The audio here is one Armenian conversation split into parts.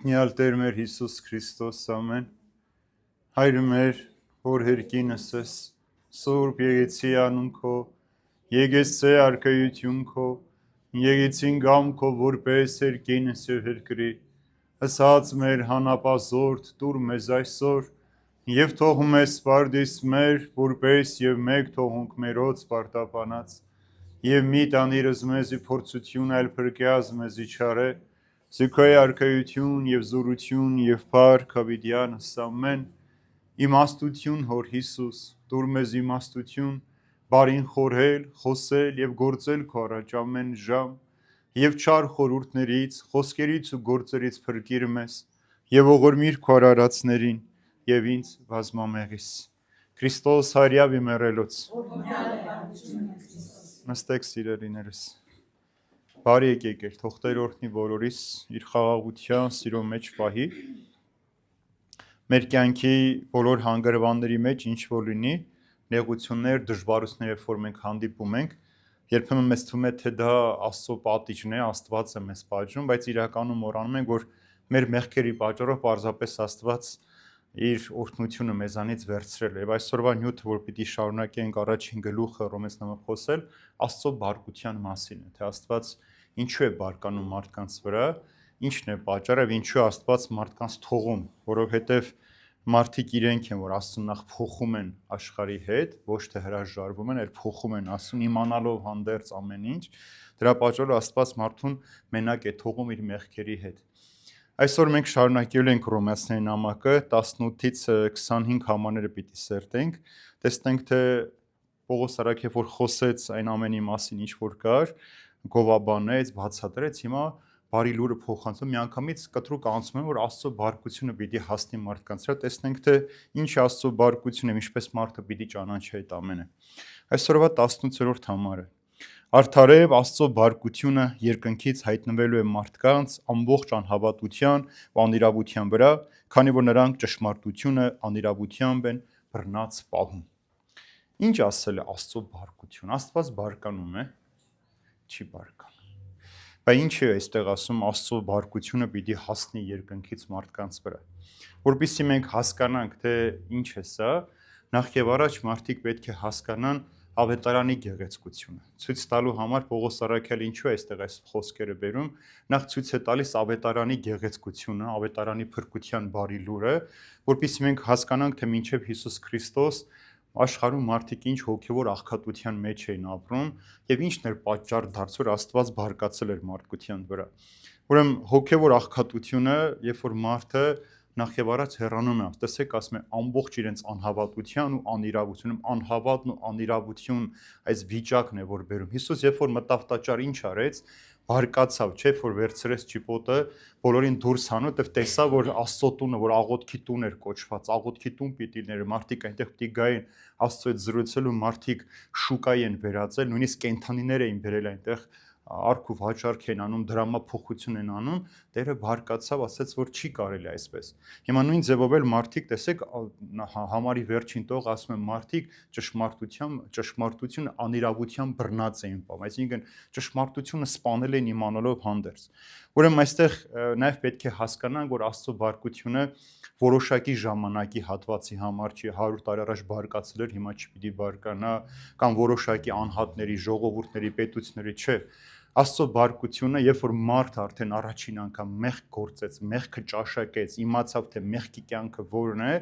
Գնալ Տեր մեր Հիսուս Քրիստոս ամեն Հայր մեր որ հերկինս ես Սուրբ Եղեցի անուն քո Եղեցե արքայություն քո Եղեցին գամ քո որպես հերկինս եւ հերկրի Ասած մեր հանապազորդ դուր մեզ այսօր եւ թող մեզ սպարդիս մեր որպես եւ մեկ թողունք մերոց պարտապանած եւ մի տանիրս մեզի փորձություն այլ փրկյազ մեզի չարե Զիքոյ արքայություն եւ զորություն եւ փառք հավիտյանս ամեն իմաստություն հոր Հիսուս դուր մեզ իմաստություն բարին խորհել խոսել եւ գործել քո առաջ ամեն ժամ եւ չար խորհուրդներից խոսքերից ու գործերից փրկիր մեզ եւ ողորմիր քո արարածներին եւ ինձ բազմամեղիս Քրիստոս հարյավի մեռելոց նստեք սիրելիներս Բարի եկեք, թող Տեր օրհնի բոլորիս իր խաղաղության, սիրո մեջ պահի։ Մեր կյանքի բոլոր հանգրվանների մեջ ինչ որ լինի, նեղություններ, դժվարություններ, երբ որ մենք հանդիպում ենք, երբեմն մեզ թվում է, թե դա Աստծո պատիժն է, Աստված է մեզ պատժում, բայց իրականում մոռանում ենք, որ մեր մեղքերի պատճառով պարզապես Աստված իր օրհնությունը մեզանից վերցրել է։ Եվ այսօրվա նյութը, որ պիտի շարունակենք առաջին գլուխը Հռոմեացի նամակով խոսել, Աստծո բարկության մասին է, թե Աստված ինչու է բարկանում մարդկանց վրա, ինչն է պատճառը եւ ինչու Աստված մարդկանց թողում, որովհետեւ մարդիկ իրենք են, որ Աստծուն նախ փոխում են աշխարհի հետ, ոչ թե հրաժարվում են, այլ փոխում են Աստծուն իմանալով հանդերձ ամեն ինչ, դրա պատճառով Աստված մարդուն մենակ է թողում իր մեղքերի հետ։ Այսօր մենք շարունակելու ենք Հռոմեացիների նամակը 18-ից 25 համարները պիտի սերտենք, տեսնենք թե Պողոս արաքեֆ որ խոսեց այն ամենի մասին, ինչ որ կար, գովաբանեց, բացատրեց, հիմա բարի լուրը փոխանցում, միանգամից կտրուկ անցում են, որ Աստծո բարկությունը պիտի հասնի մարդկանց վրա, տեսնենք թե ինչ Աստծո բարկությունը, ինչպես մարդը պիտի ճանաչի այդ ամենը։ Այսօրվա 18-րդ համարը Արդարև Աստծո բարկությունը երկնքից հայտնվելու է մարդկանց ամբողջ անհավատության ու անիրավության վրա, քանի որ նրանք ճշմարտությունը անիրավությամբ են բռնած պահում։ Ինչ ասել է Աստծո բարկություն։ Աստված բարկանում է, չի բարկանում։ Բայց ինչ է այստեղ ասում Աստծո բարկությունը պիտի հասնի երկնքից մարդկանց վրա։ Որպեսզի մենք հասկանանք, թե ինչ է սա, նախ եւ առաջ մարդիկ պետք է հասկանան Ավետարանի գեղեցկությունը։ Ցույց տալու համար Պողոս առաքյալը ինչու է այստեղ այս խոսքերը բերում, նախ ցույց է տալիս Ավետարանի գեղեցկությունը, Ավետարանի փրկության բարի լուրը, որպեսզի մենք հասկանանք, թե մինչև Հիսուս Քրիստոս աշխարհում մարդիկ ինչ հոգևոր աղքատության մեջ էին ապրում եւ ինչն էր պատճառ դարձ որ Աստված բարկացել էր մարդկության վրա։ Ուրեմն հոգևոր աղքատությունը, երբ որ մարդը նախ եւ առաջ հեռանում է, տեսեք, ասում է ամբողջ իրենց անհավատության ու անիրավություն, անհավատն ու անիրավություն այս վիճակն է, որ բերում։ Հիսուս երբ որ մտավ տաճար ինչ արեց, բարկացավ, չէ՞ որ վերցրեց ճիպոտը, բոլորին դուրս հանեց եւ տեսա, որ Աստծո տունը, որ աղոթքի տուն էր կոչված, աղոթքի տուն պիտի ներ, մարդիկ այնտեղ պիտի գային Աստծո հետ զրուցելու, մարդիկ շուկայի են վերածել, նույնիսկ կենթանիներ էին բերել այնտեղ արք ու վաճառք են անում, դրամափոխություն են անում, Տերը բարկացավ, ասաց, որ չի կարելի այսպես։ Հիմա նույն ձևով էլ մարդիկ, տեսեք, համարի վերջին տող ասում են մարդիկ ճշմարտությունը անիրավության բռնած էին պահում, այսինքն ճշմարտությունը սպանել են իմանալով հանդերձ։ Ուրեմն այստեղ նաև պետք է հասկանանք, որ Աստծո բարկությունը որոշակի ժամանակի հատվածի համար չի 100 տարի առաջ բարկացել էր, հիմա չպիտի բարկանա, կամ որոշակի անհատների, ժողովուրդների, պետությունների, չէ։ Աստծո բարկությունը, երբ որ մարդը արդեն առաջին անգամ մեղք գործեց, մեղքը ճաշակեց, իմացավ, թե մեղքի կյանքը որն է,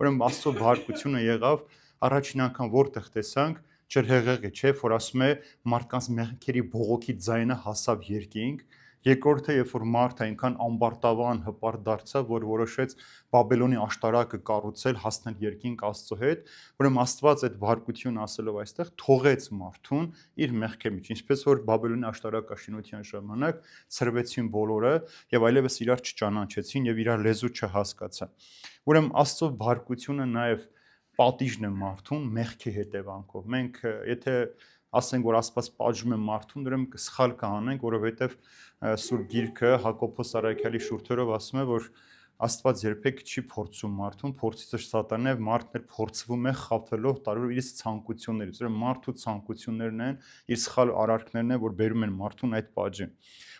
ուրեմն Աստծո բարկությունը եղավ առաջին անգամ որտեղ տեսանք ջրհեղեղի, չէ, որ ասում է մարդկանց մեղքերի բողոքի ձայնը հասավ երկինք, երկրորդը, երբ որ մարդը այնքան ամբարտավան հպարտ դարձավ, որ որոշեց Բաբելոնի աշտարակը կառուցել, հասնել երկինք Աստծո հետ, ուրեմն Աստված այդ բարկությունը ասելով այստեղ թողեց մարդուն իր մեղքի մեջ, ինչպես որ Բաբելոնի աշտարակաշինության ժամանակ ցրվեցին բոլորը եւ այլևս իրար չճանաչեցին եւ իրար լեզու չհասկացան։ Ուրեմն Աստծո բարկությունը նաեւ պատիժն է մարդուն մեղքի հետևանքով։ Մենք եթե ասենք որ Աստված պատժում է մարդուն, ուրեմն սխալ կանենք, որովհետեւ Սուրբ Գիրքը Հակոբոս առաքյալի շուրթերով ասում է, որ Աստված երբեք չի փորձում մարդուն, փորձիչը սատանն է, մարդն փորձվում է խաբելով տարօր իր ցանկություններից։ Ուրեմն մարդու ցանկություններն են, իր սխալ արարքներն են, որ բերում են մարդուն այդ պատժին։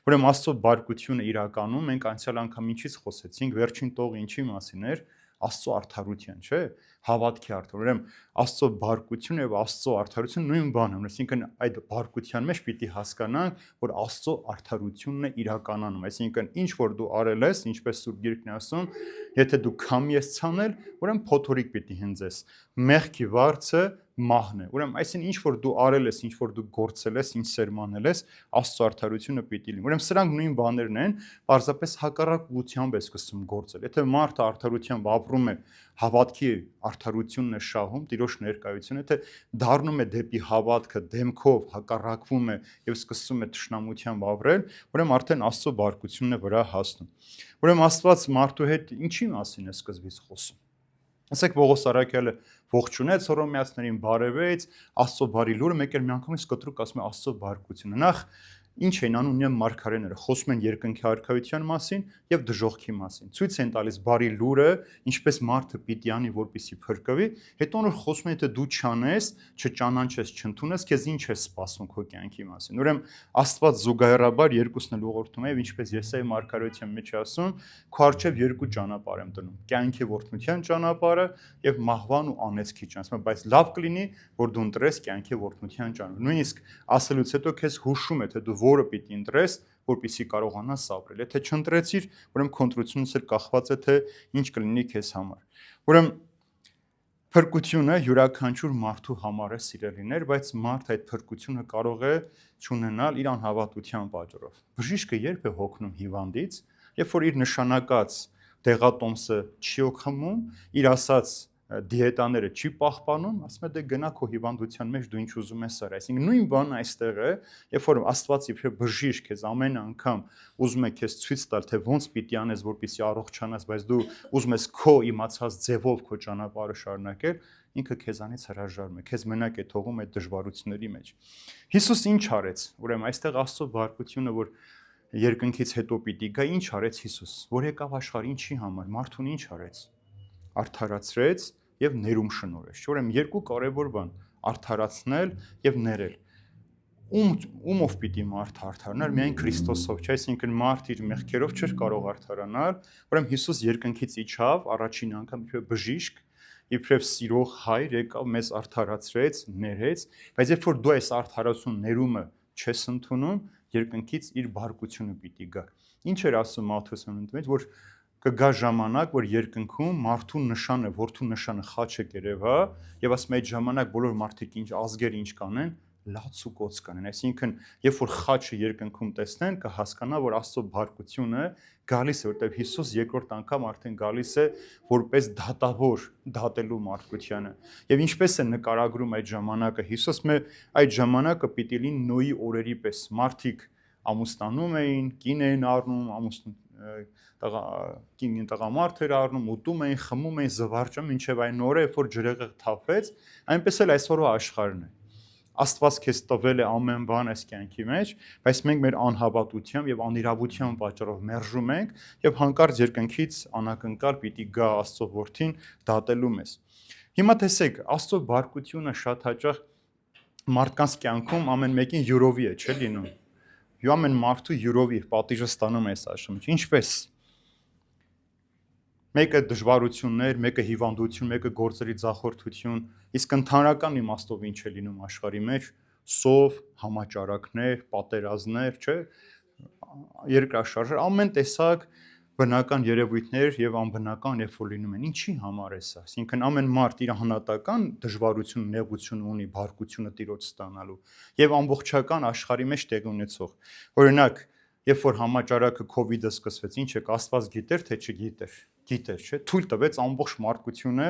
Ուրեմն Աստծո բարկությունը իրականում մենք անցյալ անգամ ինչից խոսեցինք, վերջին տողը ինչի մասին էր, Աստծո արդարության, չէ՞, հավատքի արդար։ Ուրեմն Աստծո բարկությունը եւ Աստծո արդարությունը նույն բանն են, այսինքն այդ բարկության մեջ պիտի հասկանանք, որ Աստծո արդարությունն է իրականանում, այսինքն ինչ որ դու արել ես, ինչպես Սուրբ Գիրքն է ասում, եթե դու քամի ես ցանել, ուրեմն փոթորիկ պիտի հնձես։ Մեղքի վարձը մահն է։ Ուրեմն այսինքն ինչ որ դու արել ես, ինչ որ դու գործել ես, ինչ սերմանել ես, Աստծո արդարությունը պիտի լինի։ Ուրեմն սրանք նույն բաներն են, պարզապես հակառակ ուղղությամբ է սկսում գործել։ Եթե մարդը արդարությամբ ապրում է, հավատքի արդարությունն է շահում, Տիրոջ ներկայությունը, եթե դառնում է դեպի հավատքը, դեմքով հակառակվում է եւ սկսում է թշնամությամբ ապրել, ուրեմն արդեն Աստծո բարկությունն է վրա հասնում։ Ուրեմն Աստված մարդու հետ ինչի մասին է սկզբից խոսում։ Ասեք Պողոս Արաքյալը ողջունեց հռոմեացիներին, բարևեց, Աստծո բարի լուրը մեկ էլ միանգամից կտրուկ ասում է Աստծո բարկությունը։ Նախ ինչ են անում նույն մարգարեները, խոսում են երկնքի արքայության մասին եւ դժոխքի մասին։ Ցույց են տալիս բարի լուրը, ինչպես մարդը պիտի անի, որպեսզի փրկվի, հետո նոր խոսում են, եթե դու չանես, չճանաչես, չընդունես, քեզ ինչ է սպասում քո կյանքի մասին։ Ուրեմն Աստված զուգահեռաբար երկուսն էլ ուղղորդում է եւ ինչպես Եսայի մարգարեության մեջ ասում, քո առջև երկու ճանապարհ եմ դնում՝ կյանքի որդնության ճանապարհը եւ մահվան ու անեծքի ճանապարհը, բայց լավ կլինի, որ դու ընտրես կյանքի որդնության ճանապարհը։ Նույնիսկ ասելուց հետո քեզ հուշում է, թե դու որը պիտի ընտրես, որպեսզի կարողանաս ապրել։ Եթե չընտրեցիր, ուրեմն քո ընտրությունից էլ կախված է, թե ինչ կլինի քեզ համար։ Ուրեմն փրկությունը յուրաքանչյուր մարդու համար է, սիրելիներ, բայց մարդը այդ փրկությունը կարող է չունենալ իր անհավատության պատճառով։ Բժիշկը երբ է հոգնում հիվանդից, երբ որ իր նշանակած դեղատոմսը չի օգնում, իր ասած դիետաները չի պահպանում, ասում է դե գնա քո հիվանդության մեջ դու ինչ ուզում ես արա։ Այսինքն նույն բանն այստեղ է, երբ որ Աստված իբրև բժիշկ քեզ ամեն անգամ ուզում է քեզ ցույց տալ, թե ոնց պիտի անես, որպեսզի առողջանաս, բայց դու ուզում ես քո իմացած ձևով քո ճանապարհը շարունակել, ինքը քեզանից հրաժարվում է, քեզ մենակ է թողում այդ դժվարությունների մեջ։ Հիսուս ինչ արեց։ Ուրեմն այստեղ Աստծո բարկությունը, որ երկնքից հետո պիտի գա, ինչ արեց Հիսուս, որ եկավ աշխարհ ինչի համար, մարդուն ինչ արեց, արդարացրեց եւ ներում շնորհեց։ Ուրեմն երկու կարևոր բան՝ արդարացնել եւ ներել։ Ումով պիտի մարդ արդարանար, միայն Քրիստոսով, չէ՞, այսինքն մարդ իր մեղքերով չէր կարող արդարանալ, ուրեմն Հիսուս երկնքից իջավ, առաջին անգամ իբրև բժիշկ, իբրև սիրող հայր եկավ, մեզ արդարացրեց, ներեց, բայց երբ որ դու այս արդարացուն ներումը չես ընդունում, երկնքից իր բարկությունը պիտի գա։ Ինչ էր ասում Մատթեոս 28-ից, որ կգա ժամանակ, որ երկնքում մարդու նշանը, որդու նշանը խաչը կերևա, եւ ասում այդ ժամանակ բոլոր մարդիկ ինչ ազգեր ինչ կանեն, լաց ու կոց կանեն։ Այսինքն, երբ որ խաչը երկնքում տեսնեն, կհասկանա, որ Աստծո բարկությունը գալիս է, որտեղ Հիսուս երկրորդ անգամ արդեն գալիս է որպես դատավոր դատելու մարդկությանը։ Եվ ինչպես է նկարագրում այդ ժամանակը, Հիսուս այդ ժամանակը պիտի լինի Նոյի օրերի պես։ Մարդիկ ամուսնանում էին, կին էին առնում, տղամարդ էր առնում, ուտում էին, խմում էին, զվարճում, մինչև այն օրը, երբ որ ջրեղեղ թափվեց, այնպես էլ այսօրվա աշխարհն է։ Աստված քեզ տվել է ամեն բան այս կյանքի մեջ, բայց մենք մեր անհավատությամբ եւ անիրավության պատճառով մերժում ենք եւ հանկարծ երկնքից անակնկալ պիտի գա Աստծո որդին դատելու մեզ։ Հիմա տեսեք, Աստծո բարկությունը շատ հաճախ մարդկանց կյանքում ամեն մեկին յուրովի է, չէ՞ լինում։ Ու ամեն մարդու յուրովի պատիժը ստանում է այս աշխարհում։ Ինչպես մեկը դժվարություններ, մեկը հիվանդություն, մեկը գործերի ձախորդություն, իսկ ընդհանրական իմաստով ինչ է լինում աշխարհի մեջ, սով, համաճարակներ, պատերազմներ, չէ՞, երկրաշարժեր, ամեն տեսակ բնական երևույթներ եւ անբնական երբ որ լինում են, ինչի համար է սա։ Այսինքն ամեն մարդ իր հանրատական դժվարություն, նեղություն ունի, բարկությունը Տիրոջ ստանալու եւ ամբողջական աշխարհի մեջ տեղ ունեցող։ Օրինակ, երբ որ համաճարակը COVID-ը սկսվեց, ինչ է, Աստված գիտեր թե չգիտեր։ Գիտեր, չէ՞, թույլ տվեց ամբողջ մարդկությունը,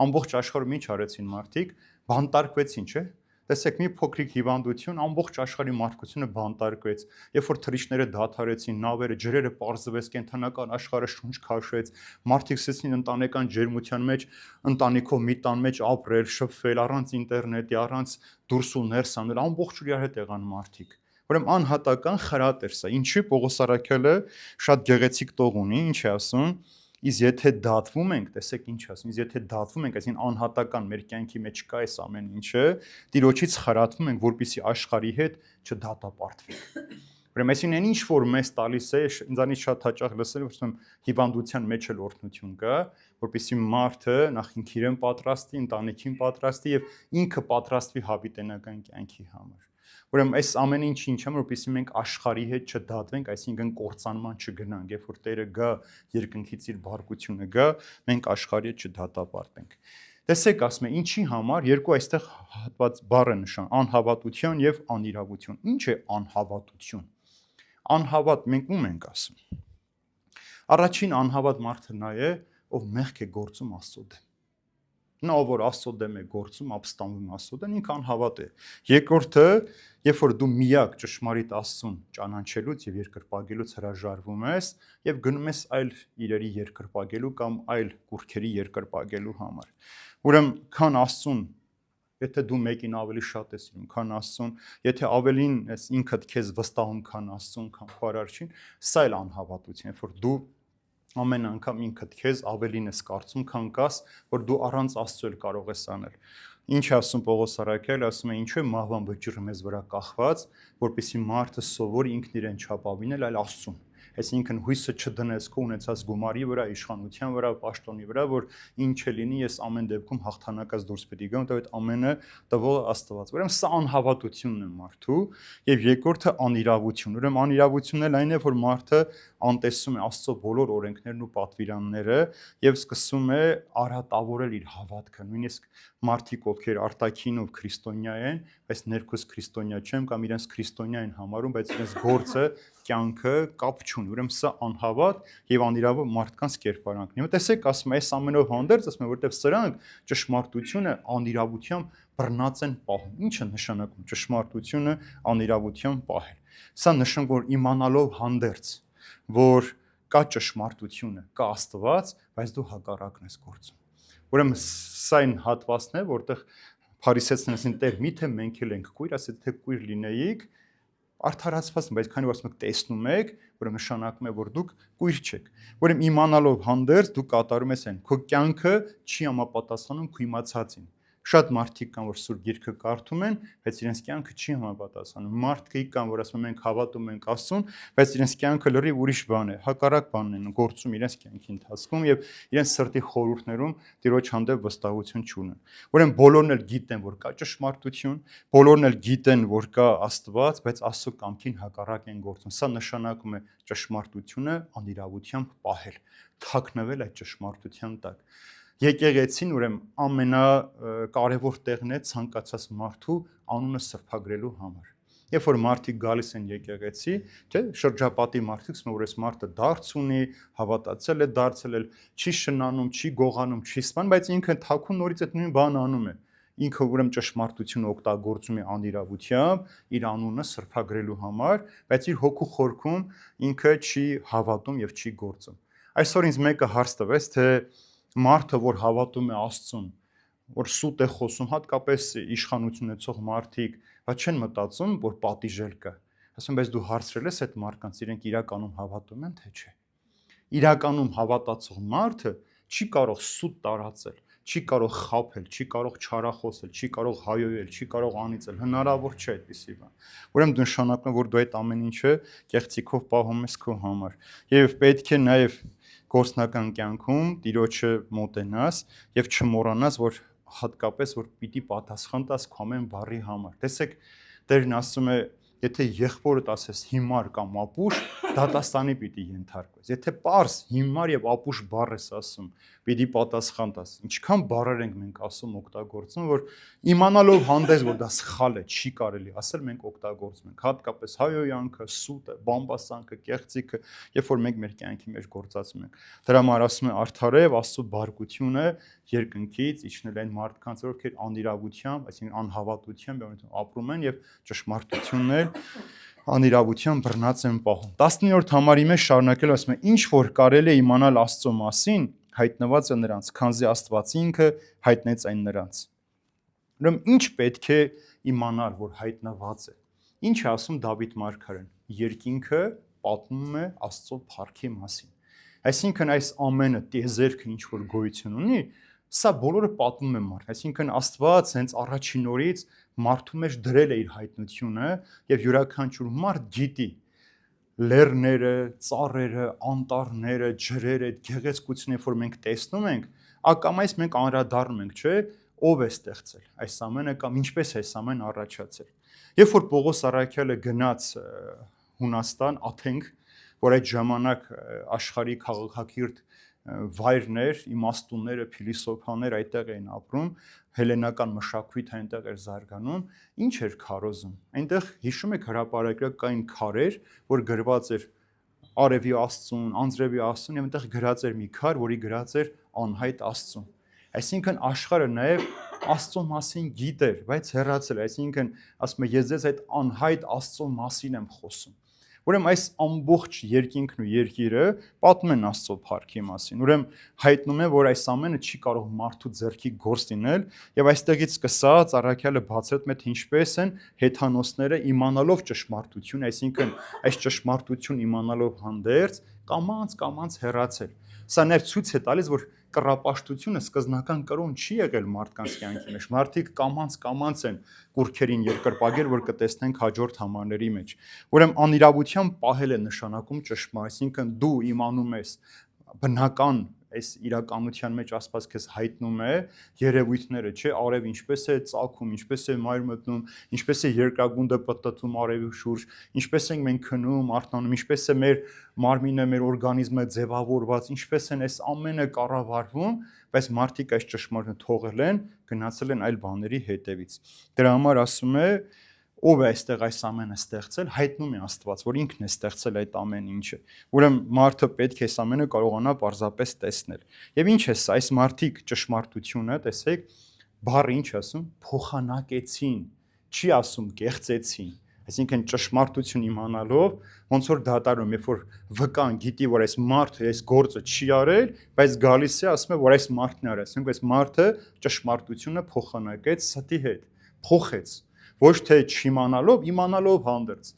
ամբողջ աշխարհում ինչ արեցին մարդիկ, բանտարկվեցին, չէ՞։ Տեսեք, մի փոքրիկ հիվանդություն ամբողջ աշխարհի մարդկությունը բանտարկվեց։ Երբ որ թռիչքները դադարեցին, նավերը, ջրերը պարզվեց, կենթանական աշխարհը շունչ քաշեց, մարդիկ սկսեցին ընտանեկան ջերմության մեջ, ընտանիքով մի տան մեջ ապրել, շփվել, առանց ինտերնետի, առանց դուրս ու ներս անել, ամբողջ իրար հետ եղան մարդիկ։ Ուրեմն անհատական խրատ էր սա։ Ինչի Պողոս Արաքյալը շատ գեղեցիկ տող ունի, ինչ է ասում, Իսկ եթե դատվում ենք, տեսեք ինչ ասում, իսկ եթե դատվում ենք, այսինքն անհատական մեր կյանքի մեջ կա այս ամեն ինչը, Տիրոջից խրատվում ենք, որպեսզի աշխարհի հետ չդատապարտվենք։ Ուրեմն այսինքն այն ինչ որ մեզ տալիս է, ինձանից շատ հաճախ լսել եմ, հիվանդության մեջ էլ օրհնություն կա, որպեսզի մարդը նախ ինքը իրեն պատրաստի, ընտանիքին պատրաստի եւ ինքը պատրաստվի հավիտենական կյանքի համար։ Ուրեմն այս ամեն ինչը ինչ է, որպեսզի մենք աշխարհի հետ չդատվենք, այսինքն կործանման չգնանք, երբ որ Տերը գա երկնքից իր բարգությունը գա, մենք աշխարհի հետ չդատապարտենք։ Տեսեք, ասում է, ինչի համար երկու այստեղ հատված բառ է նշան, անհավատություն եւ անիրավություն։ Ինչ է անհավատություն։ Անհավատ մենք ում ենք ասում։ Առաջին անհավատ մարդը նա է, ով մեղք է գործում Աստծո դեմ։ Նա ով որ Աստծո դեմ է գործում, ապստամբում Աստծո դեմ, ինքը անհավատ է։ Երկրորդը, երբ որ դու միակ ճշմարիտ Աստծուն ճանաչելուց եւ երկրպագելուց հրաժարվում ես եւ գնում ես այլ իրերի երկրպագելու կամ այլ կուրքերի երկրպագելու համար։ Ուրեմն քան Աստծուն, եթե դու մեկին ավելի շատ ես սիրում, քան Աստծուն, եթե ավելին ես ինքդ քեզ վստահում, քան Աստծուն, քան քո արարչին, սա էլ անհավատություն է, որ դու ամեն անգամ ինքդ քեզ ավելին ես կարծում, քան կաս, որ դու առանց Աստծո էլ կարող ես անել։ Ինչ ասում Պողոս Արաքյալը, ասում է ինչու է մահվան վճիռը մեզ վրա կախված, որպեսզի մարդը սովոր ինքն իրեն չապավինել, այլ Աստծուն։ Այսինքն հույսը չդնես քո ունեցած գումարի վրա, իշխանության վրա, պաշտոնի վրա, որ ինչ է լինի, ես ամեն դեպքում հաղթանակած դուրս պետք է գամ, դա այդ ամենը տվող Աստված։ Ուրեմն սա անհավատությունն է մարդու, եւ երկրորդը անիրավություն։ Ուրեմն անիրավությունն էլ այն է, որ մարդը անտեսում է Աստծո բոլոր օրենքներն ու պատվիրանները եւ սկսում է արհատավորել իր հավատքը։ Նույնիսկ մարդիկ, ովքեր արտաքինով քրիստոնյա են, բայց ներքուս քրիստոնյա չեն կամ իրենց քրիստոնյա են համարում, բայց իրենց գործը, կյանքը կապ չունի։ Ուրեմն սա անհավատ եւ անիրավ մարդկանց կերպարանքն է։ Տեսեք, ասում է, այս ամենով հանդերձ, ասում է, որտեվ սրանք ճշմարտությունը անիրավությամբ բռնած են պահում։ Ինչ է նշանակում ճշմարտությունը անիրավությամբ պահել։ Սա նշանակում, որ իմանալով հանդերձ, որ կա ճշմարտությունը, կա Աստված, բայց դու հակառակն ես գործում։ Ուրեմն սա այն հատվածն է, որտեղ փարիսեցիներն ասին, Տեր, միթե մենք էլ ենք կույր, ասել թե կույր լինեիք, արդարացված են, բայց քանի որ ասում եք տեսնում եք, ուրեմն նշանակում է, որ դուք կույր չեք։ Ուրեմն իմանալով հանդերձ դու կատարում ես այն, քո կյանքը չի համապատասխանում քո իմացածին։ Շատ մարդիկ կան, որ Սուրբ Գիրքը կարդում են, բայց իրենց կյանքը չի համապատասխանում։ Մարդիկ կան, որ ասում են մենք հավատում ենք Աստծուն, բայց իրենց կյանքը լրիվ ուրիշ բան է, հակառակ բանն են գործում իրենց կյանքի ընթացքում եւ իրենց սրտի խորհուրդներում Տիրոջ հանդեպ վստահություն չունեն։ Ուրեմն բոլորն էլ գիտեն, որ կա ճշմարտություն, բոլորն էլ գիտեն, որ կա Աստված, բայց Աստծո կամքին հակառակ են գործում։ Սա նշանակում է ճշմարտությունը անիրավությամբ պահել, թաքնվել այդ ճշմարտության տակ։ Եկեղեցին ուրեմն ամենակարևոր տեղն է ցանկացած մարդու անունը սրբագրելու համար։ Երբ որ մարդիկ գալիս են եկեղեցի, չէ, շրջապատի մարդիկ ասում են, որ այս մարդը դարձ ունի, հավատացել է, դարձել, չի շնանում, չի գողանում, չի սպան, բայց ինքը թաքուն նորից այդ նույն բանը անում է։ Ինքը ուրեմն ճշմարտությունը օգտագործում է անիրավությամբ, իր անունը սրբագրելու համար, բայց իր հոգու խորքում ինքը չի հավատում եւ չի գործում։ Այսօր ինձ մեկը հարց տվեց, թե մարդը, որ հավատում է Աստծուն, որ սուտ է խոսում, հատկապես իշխանություն ունեցող մարդիկ, բայց չեն մտածում, որ պատիժել կա։ Ասում, բայց դու հարցրել ես այդ մարդկանց, իրենք իրականում հավատում են, թե չէ։ Իրականում հավատացող մարդը չի կարող սուտ տարածել, չի կարող խաբել, չի կարող չարախոսել, չի կարող հայոյել, չի կարող անիծել, հնարավոր չէ այդպիսի բան։ Ուրեմն նշանակում է, որ դու այդ ամեն ինչը կեղծիքով պահում ես քո համար։ Եվ պետք է նաև գործնական կյանքում Տիրոջը մոտենաս եւ չմոռանաս, որ հատկապես որ պիտի պատասխան տաս քո ամեն բառի համար։ Տեսեք, Տերն ասում է, եթե եղբորդ ասես հիմար կամ ապուշ, դատաստանի պիտի ենթարկվես։ Եթե պարզ հիմար եւ ապուշ բառ ես ասում, պիտի պատասխան տաս։ Ինչքան բառեր ենք մենք ասում, օգտագործում, որ իմանալով հանդես, որ դա սխալ է, չի կարելի ասել, մենք օգտագործում ենք։ Հատկապես հայոյանքը, սուտը, բամբասանքը, կեղծիքը, երբ որ մենք մեր կյանքի մեջ գործածում ենք։ Դրա համար ասում է արդարև Աստծո բարգությունը երկնքից իջնել այն մարդկանց, ովքեր անիրավությամբ, այսինքն անհավատությամբ ապրում են եւ ճշմարտությունն էլ անիրավությամբ բռնած են պահում։ 19-րդ համարի մեջ շարունակել ասում է, ինչ որ կարելի է իմանալ Աստծո մասին, հայտնված է նրանց, քանզի Աստված ինքը հայտնեց այն նրանց։ Ուրեմն ինչ պետք է իմանալ, որ հայտնված է։ Ինչ է ասում Դավիթ մարգարեն։ Երկինքը պատմում է Աստծո փառքի մասին։ Այսինքն այս ամենը տիեզերքը ինչ որ գոյություն ունի, սա բոլորը պատմում է մարդ, այսինքն Աստված հենց առաջին օրից մարդու մեջ դրել է իր հայտնությունը եւ յուրաքանչյուր մարդ գիտի լեռները, ծառերը, անտառները, ջրերը, գեղեցկությունը, որ մենք տեսնում ենք, ակամայից մենք անդրադառնում ենք, չէ՞, ով է ստեղծել այս ամենը կամ ինչպես է այս ամենը առաջացել։ Երբ որ Պողոս Առաքյալը գնաց Հունաստան, Աթենք, որ այդ ժամանակ աշխարհի քաղաքակիրթ վայրներ, իմաստունները, փիլիսոփաներ այդտեղ էին ապրում, հելենական մշակույթը այնտեղ էր զարգանում, ինչ էր քարոզում։ Այնտեղ հիշում եք հրապարակային քարեր, որ գրված էր Արևի Աստծուն, Անձրևի Աստծուն, եւ այնտեղ գրած էր մի քար, որի գրած էր անհայտ Աստծուն։ Այսինքն աշխարհը նաև Աստծո մասին գիտեր, բայց հեռացել, այսինքն ասում է ես ձեզ այդ անհայտ Աստծո մասին եմ խոսում։ Ուրեմն այս ամբողջ երկինքն ու երկիրը պատմում են Աստծո փառքի մասին։ Ուրեմն հայտնում է, որ այս ամենը չի կարող մարդու ձեռքի գործ լինել, եւ այստեղից սկսած Առաքյալը բացատրում է, թե ինչպես են հեթանոսները իմանալով ճշմարտություն, այսինքն այս ճշմարտություն իմանալով հանդերձ կամած հեռացել։ Սա նաև ցույց է տալիս, որ կռապաշտությունը սկզբնական կրոն չի եղել մարդկանց կյանքի մեջ։ Մարդիկ կամած են կուրքերին երկրպագել, որ կտեսնենք հաջորդ համարների մեջ։ Ուրեմն անիրավությամբ պահել է նշանակում ճշմարտ, այսինքն դու իմանում ես բնական այս իրականության մեջ Աստված քեզ հայտնում է երևույթները, չէ, արև ինչպես է ծագում, ինչպես է մայր մտնում, ինչպես է երկրագունդը պտտվում արևի շուրջ, ինչպես ենք մենք քնում, արթնանում, ինչպես է մեր մարմինը, մեր օրգանիզմը ձևավորված, ինչպես են այս ամենը կառավարվում, բայց մարդիկ այս ճշմարտությունը թողել են, գնացել են այլ բաների հետևից։ Դրա համար ասում է ով է այստեղ այս ամենը ստեղծել, հայտնում է Աստված, որ ինքն է ստեղծել այդ ամեն ինչը։ Ուրեմն մարդը պետք է այս ամենը կարողանա պարզապես տեսնել։ Եվ ինչ է սա, այս մարդիկ ճշմարտությունը, տեսեք, բառը ինչ ասում, փոխանակեցին, չի ասում կեղծեցին։ Այսինքն ճշմարտություն իմանալով ոնց որ դատարում, երբ որ վկան գիտի, որ այս մարդը այս գործը չի արել, բայց գալիս է ասում է, որ այս մարդն է արել, ասենք այս մարդը ճշմարտությունը փոխանակեց ստի հետ, փոխեց, ոչ թե չիմանալով, իմանալով հանդերձ։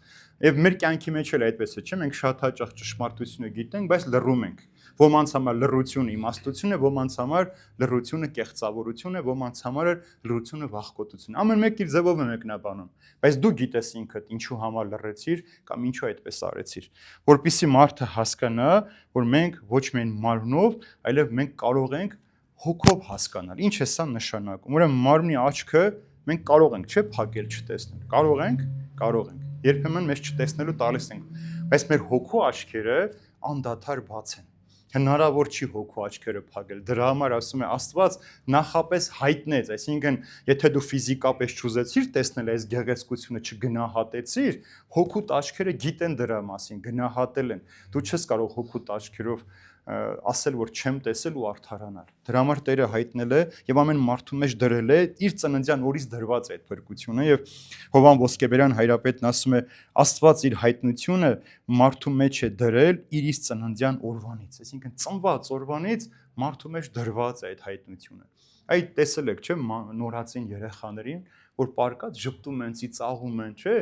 Եվ մեր կյանքի մեջ էլ այդպես է, չէ՞, մենք շատ հաճախ ճշմարտությունը գիտենք, բայց լռում ենք։ Ոմանց համար լռությունը իմաստություն է, ոմանց համար լռությունը կեղծավորություն է, ոմանց համար լռությունը վախկոտություն։ Ամեն մեկ իր ձևով է մեկնաբանում, բայց դու գիտես ինքդ ինչու համար լռեցիր կամ ինչու այդպես արեցիր, որpիսի մարդը հասկանա, որ մենք ոչ միայն մարմնով, այլև մենք կարող ենք հոգով հասկանալ։ Ինչ է սա նշանակում։ Ուրեմն մարմնի աչքը մենք կարող ենք, չէ՞, փակել, չտեսնել։ Կարող ենք։ Երբեմն մեզ չտեսնելու տալիս ենք, բայց մեր հոգու աչքերը անդադար բաց են։ Հնարավոր չի հոգու աչքերը փակել։ Դրա համար ասում է Աստված նախապես հայտնեց, այսինքն եթե դու ֆիզիկապես չուզեցիր տեսնել այս գեղեցկությունը, չգնահատեցիր, հոգուտ աչքերը գիտեն դրա մասին, գնահատել են։ Դու չես կարող հոգուտ աչքերով ասել, որ չեմ տեսել ու արդարանալ։ Դրա համար Տերը հայտնել է եւ ամեն մարդու մեջ դրել է իր ծննդյան օրից դրված այդ փրկությունը եւ Հովան Ոսկեբերյան հայրապետն ասում է Աստված իր հայտնությունը մարդու մեջ է դրել իր ծննդյան օրվանից, այսինքն ծնված օրվանից մարդու մեջ դրված է այդ հայտնությունը։ Այդ տեսել եք, չէ՞, նորածին երեխաներին, որ պարկած ժպտում են, ծիծաղում են, չէ՞,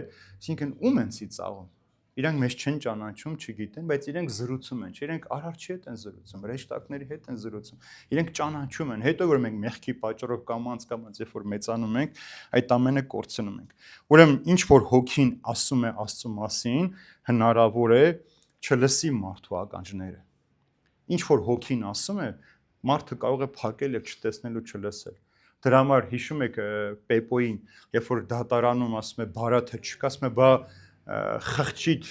այսինքն ում են ծիծաղում։ Իրանք մեզ չեն ճանաչում, չգիտեն, բայց իրենք զրուցում են, չէ՞, իրենք արարչի հետ են զրուցում, հրեշտակների հետ են զրուցում։ Իրենք ճանաչում են, հետո որ մենք մեղքի պատճառով կամած երբ որ մեծանում ենք, այդ ամենը կորցնում ենք։ Ուրեմն ինչ որ հոգին ասում է Աստծո մասին, հնարավոր է չլսի մարդու ականջները։ Ինչ որ հոգին ասում է, մարդը կարող է փակել եւ չտեսնել ու չլսել։ Դրա համար հիշում եք Պեպոյին, երբ որ դատարանում ասում է բարաթը չկա, ասում է բա խղճիդ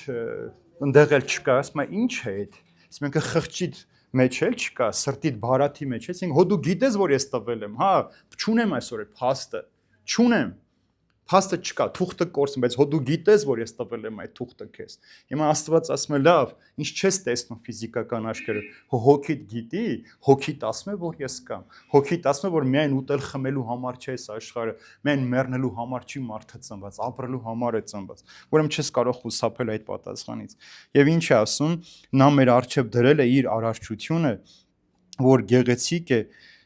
ընդեղ էլ չկա, ասում է ինչ է այդ։ Ասում ենք խղճիդ մեջ էլ չկա, սրտիդ բարաթի մեջ է, ասենք հո դու գիտես որ ես տվել եմ, հա, չունեմ այսօր այդ փաստը, չունեմ։ Փաստը չկա, թուղթը կորցնում, բայց հո դու գիտես որ ես տվել եմ այդ թուղթը քեզ։ Հիմա Աստված ասում է լավ, ինչ չես տեսնում ֆիզիկական աչքերը, հոգիդ գիտի, հոգիդ ասում է որ ես կամ։ Հոգիդ ասում է որ միայն ուտել խմելու համար չէ այս աշխարհը, միայն մեռնելու համար չի մարդը ծնված, ապրելու համար է ծնված։ Ուրեմն չես կարող խուսափել այդ պատասխանից։ Եվ ինչ է ասում, նա մեր առջև դրել է իր արարչությունը, որ գեղեցիկ է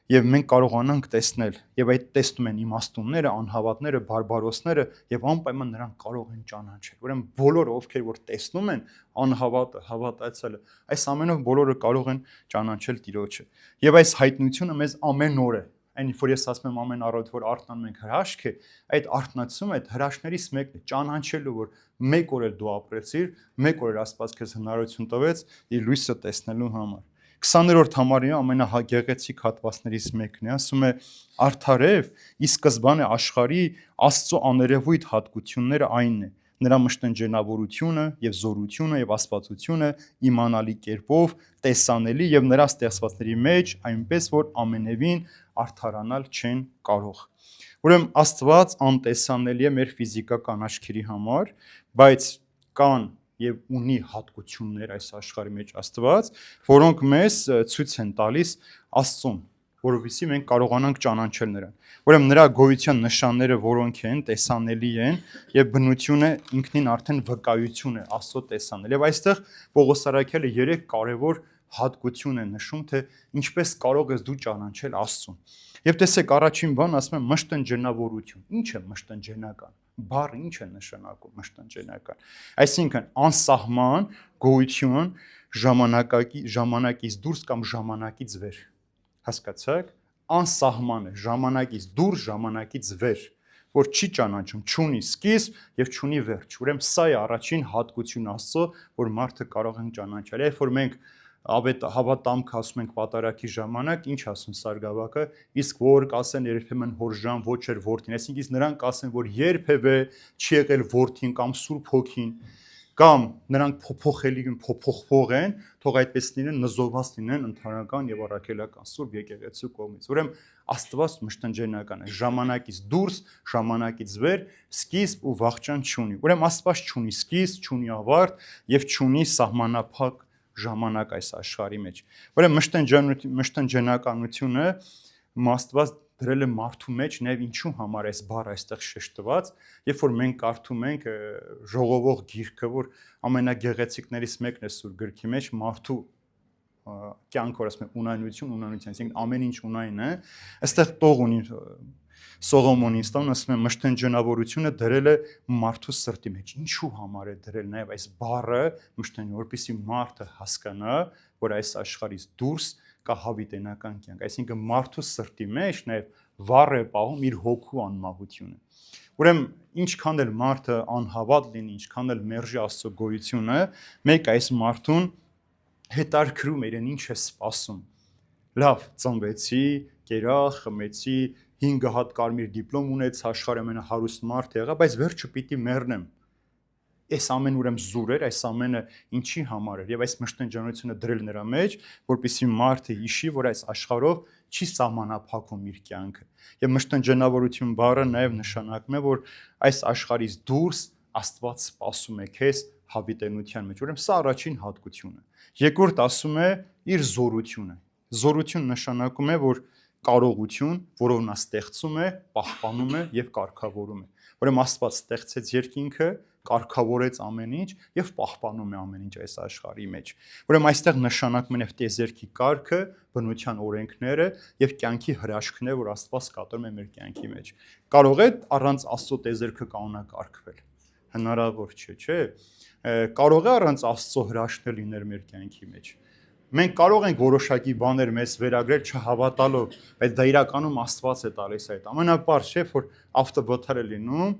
Եվ մենք կարողանանք տեսնել եւ այդ տեսնում են իմաստունները, անհավատները, բարբարոսները եւ անպայման նրանք կարող են ճանաչել։ Ուրեմն բոլորը ովքեր որ տեսնում են անհավատը, հավատացյալը, այս ամենով բոլորը կարող են ճանաչել Տիրոջը։ Եվ այս հայտնությունը մեզ ամեն օր է, այն որ ես ասում եմ ամեն առավոտ որ արթնանում ենք հրաշք է, այդ արթնացումը այդ հրաշքներից մեկն է, ճանաչելու որ մեկ օր էլ դու ապրեցիր, մեկ օր էլ Աստված քեզ հնարավորություն տվեց իր լույսը տեսնելու համար։ 20-րդ համարի ամենագեղեցիկ հատվածներից մեկն է, ասում է արդարև ի սկզբանե աշխարհի Աստծո աներևույթ հատկությունները այնն է, նրա մշտնջենավորությունը եւ զորությունը եւ աստվածությունը իմանալի կերպով տեսանելի եւ նրա ստեղծվածների մեջ այնպես որ ամենևին արդարանալ չեն կարող։ Ուրեմն Աստված անտեսանելի է մեր ֆիզիկական աչքերի համար, բայց կան եւ ունի հատկություններ այս աշխարհի մեջ Աստված, որոնք մեզ ցույց են տալիս Աստծուն, որովհետեւ մենք կարողանանք ճանաչել նրան։ Ուրեմն նրա գոյության նշանները որոնք են, տեսանելի են եւ բնությունը ինքնին արդեն վկայություն է Աստծո տեսանել։ Եվ այստեղ Պողոս Արաքյալը 3 կարևոր հատկություն է նշում, թե ինչպես կարող ես դու ճանաչել Աստծուն։ Եվ տեսեք, առաջին բան ասում եմ մշտնջենավորություն։ Ինչ է մշտնջենական։ Բառը ինչ է նշանակում մշտնջենական։ Այսինքն անսահման գոյություն ժամանակից դուրս կամ ժամանակից վեր։ Հասկացաք։ Անսահման է ժամանակից դուրս, ժամանակից վեր, որ չի ճանաչում, չունի սկիզբ եւ չունի վերջ։ Ուրեմն սա է առաջին հատկություն Աստծո, որ մարդը կարող են ճանաչել։ Երբ որ մենք հավատամք ասում ենք պատարագի ժամանակ, ինչ ասում Սարգսակը, իսկ որ կասեն երբեմն հորժան, ոչ էր որդին, այսինքն նրանք ասեն, որ երբևէ չի եղել որդին կամ Սուրբ Հոգին, կամ նրանք փոփոխվող են, թող այդպես լինեն, նզովված լինեն ընդհանրական եւ առաքելական Սուրբ եկեղեցու կողմից։ Ուրեմն Աստված մշտնջենական է, ժամանակից դուրս, ժամանակից վեր, սկիզբ ու վախճան չունի։ Ուրեմն Աստված չունի սկիզբ, չունի ավարտ եւ չունի սահմանափակ ժամանակ այս աշխարհի մեջ։ Ուրեմն մշտնջենականությունը Աստված դրել է մարդու մեջ, նաև ինչու համար այս բառը այստեղ շեշտված, երբ որ մենք կարդում ենք ժողովող գիրքը, որ ամենագեղեցիկներից մեկն է Սուրբ գրքի մեջ, մարդու կյանքը, որ ասում են ունայնություն, այսինքն ամեն ինչ ունայն է, այստեղ տող ունի Սողոմոնի ստան ասում է մշտնջենավորությունը դրել է մարդու սրտի մեջ։ Ինչու համար է դրել նաև այս բառը մշտնջեն, որպեսզի մարդը հասկանա, որ այս աշխարհից դուրս կա հավիտենական կյանք, այսինքն մարդու սրտի մեջ նաև վառ է պահում իր հոգու անմահությունը։ Ուրեմն ինչքան էլ մարդը անհավատ լինի, ինչքան էլ մերժի Աստծո գոյությունը, մեկ այս մարդուն հետարքրում է իրեն ինչ է սպասում։ Լավ, ծնվեցի, կերա, խմեցի, 5 հատ կարմիր դիպլոմ ունեցա, աշխարհի ամենահարուստ մարդ եղա, բայց վերջը պիտի մեռնեմ։ Այս ամեն ուրեմն զուրեր, այս ամենը ինչի համար էր եւ այս մշտնջանությունը դրել նրա մեջ, որպեսզի մարդը հիշի, որ այս աշխարհով չի սահմանափակվում իր կյանքը։ Եվ մշտնջանավորություն բառը նաեւ նշանակում է, որ այս աշխարհից դուրս Աստված սպասում է քեզ հավիտենության մեջ։ Ուրեմն սա առաջին հատկությունը։ Երկրորդ ասում է իր զորությունը։ Զորություն նշանակում է, որ կարողություն, որով նա ստեղծում է, պահպանում է եւ կարգավորում է։ Ուրեմն Աստված ստեղծեց երկինքը, կարգավորեց ամեն ինչ եւ պահպանում է ամեն ինչ այս աշխարհի մեջ։ Ուրեմն այստեղ նշանակում է տիեզերքի կարգը, բնության օրենքները եւ կյանքի հրաշքները, որ Աստված կատարում է մեր կյանքի մեջ։ Կարող է առանց Աստծո տիեզերքը կանոնակարգվել։ Հնարավոր չէ։ Կարող է առանց Աստծո հրաշքներ լինել մեր կյանքի մեջ։ Մենք կարող ենք որոշակի բաներ մեզ վերագրել չհավատալով, բայց դա իրականում Աստված է տալիս այդ։ Ամենապարզ չէ, որ ավտովթար է լինում,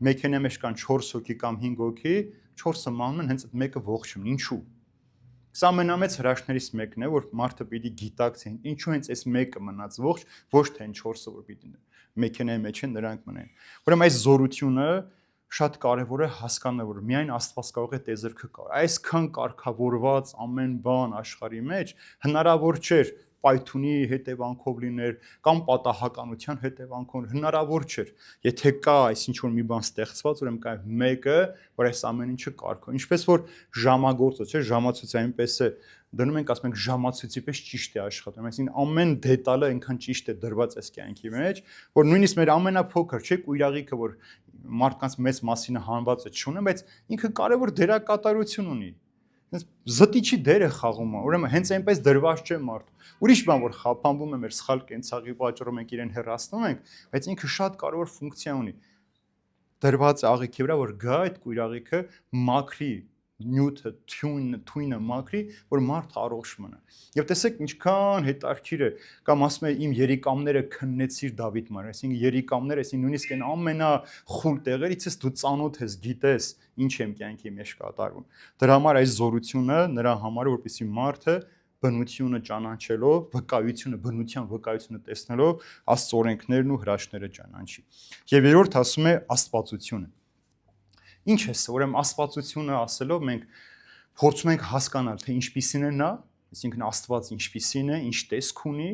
մեքենա մեջ կան 4 հոգի կամ 5 հոգի, 4-ը մահում են, հենց այդ մեկը ողջում։ Ինչու՞։ Սա ամենամեծ հրաշքներից մեկն է, որ մարդը պիտի գիտակցի, ինչու հենց այս մեկը մնաց ողջ, ոչ թե այն 4-ը, որ պիտի մեքենայի մեջ են, նրանք մնան։ Ուրեմն այս զորությունը շատ կարևոր է հասկանալ, որ միայն Աստված կարող է տիեզերքը կարգավորել։ Այսքան կարգավորված ամեն բան աշխարհի մեջ հնարավոր չէր պայթունի հետևանքով լիներ կամ պատահականության հետևանքով հնարավոր չէր։ Եթե կա այսինչ որ մի բան ստեղծված, ուրեմն կա մեկը, որ այս ամեն ինչը կարգո։ Ինչպես որ ժամագործը, չէ, ժամացույցը այնպես է դնում ենք, ասում ենք ժամացույցի պես ճիշտ է աշխատում, այսինքն ամեն դետալը այնքան ճիշտ է դրված այս կյանքի մեջ, որ նույնիսկ մեր ամենափոքր, չէ, կույրաղիքը, որ մարդկանց մեծ մասինը հանվածը չունեն, բայց ինքը կարևոր դերակատարություն ունի։ Հենց զտիչի դերը խաղում է, ուրեմն հենց այնպես դրված չէ մարդ։ Ուրիշ բան որ խափանվում է մեր սխալ կենցաղի պատճառով մենք իրեն հեռացնում ենք, բայց ինքը շատ կարևոր ֆունկցիա ունի։ Դրված աղիքի վրա որ գա այդ կույր աղիքը մաքրի նյութը, թույնը մաքրի, որ մարդը առողջ մնա։ Եվ տեսեք ինչքան հետաքրքիր է, կամ ասում է իմ երիկամները քննեցիր Դավիթ մար, այսինքն երիկամները, այսինքն նույնիսկ այն ամենախուլ տեղերից դու ծանոթ ես, գիտես ինչ եմ կյանքի մեջ կատարվում։ Դրա համար այս զորությունը նրա համար է, որպեսզի մարդը բնությունը ճանաչելով, վկայությունը, բնության վկայությունը տեսնելով Աստծո օրենքներն ու հրաշքները ճանաչի։ Եվ երրորդ ասում է աստվածությունը։ Ինչ է սա, ուրեմն աստվածությունը ասելով մենք փորձում ենք հասկանալ, թե ինչպիսին է նա, այսինքն Աստված ինչպիսին է, ինչ տեսք ունի,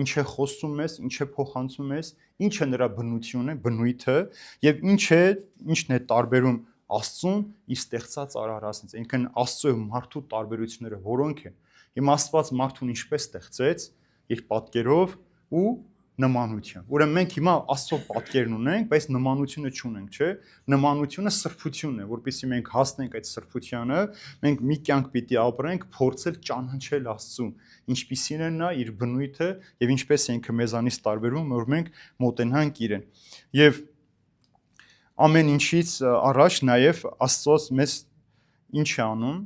ինչ է խոսում մեզ, ինչ է փոխանցում մեզ, ինչ է նրա բնությունը, բնույթը եւ ինչն է տարբերում Աստծուն իր ստեղծած արարածից, այնքան Աստծո եւ մարդու տարբերությունները որոնք են։ Հիմա Աստված մարդուն ինչպես ստեղծեց, իր պատկերով ու նմանությամբ։ Ուրեմն մենք հիմա Աստծո պատկերն ունենք, բայց նմանությունը չունենք, չէ՞։ Նմանությունը սրբությունն է, որպեսզի մենք հասնենք այդ սրբությանը, մենք մի կյանք պիտի ապրենք, փորձել ճանաչել Աստծուն, ինչպիսին է նա, իր բնույթը եւ ինչպես է ինքը մեզանից տարբերվում, որ մենք մոտենանք իրեն։ Եվ ամեն ինչից առաջ նաև Աստծոս մեզ ինչ է անում,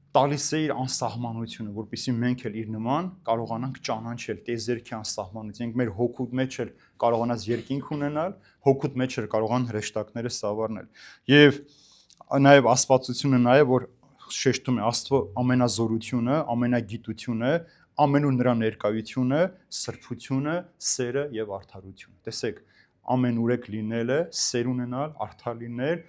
տալիս է իր անսահմանությունը, որպեսզի մենք էլ իր նման կարողանանք ճանաչել տիեզերքի անսահմանությունը, մեր հոգուտ մեջ էլ կարողանաս երկինք ունենալ, հոգուտ մեջ էլ կարողան հրեշտակները սավառնել։ Եվ նաև աստվածությունը նաև որ շեշտում է Աստծո ամենազորությունը, ամենագիտությունը, ամենու նրա ներկայությունը, սրբությունը, սերը եւ արդարությունը։ Տեսեք, ամենուրեք լինելը, սեր ունենալ, արդար լինել,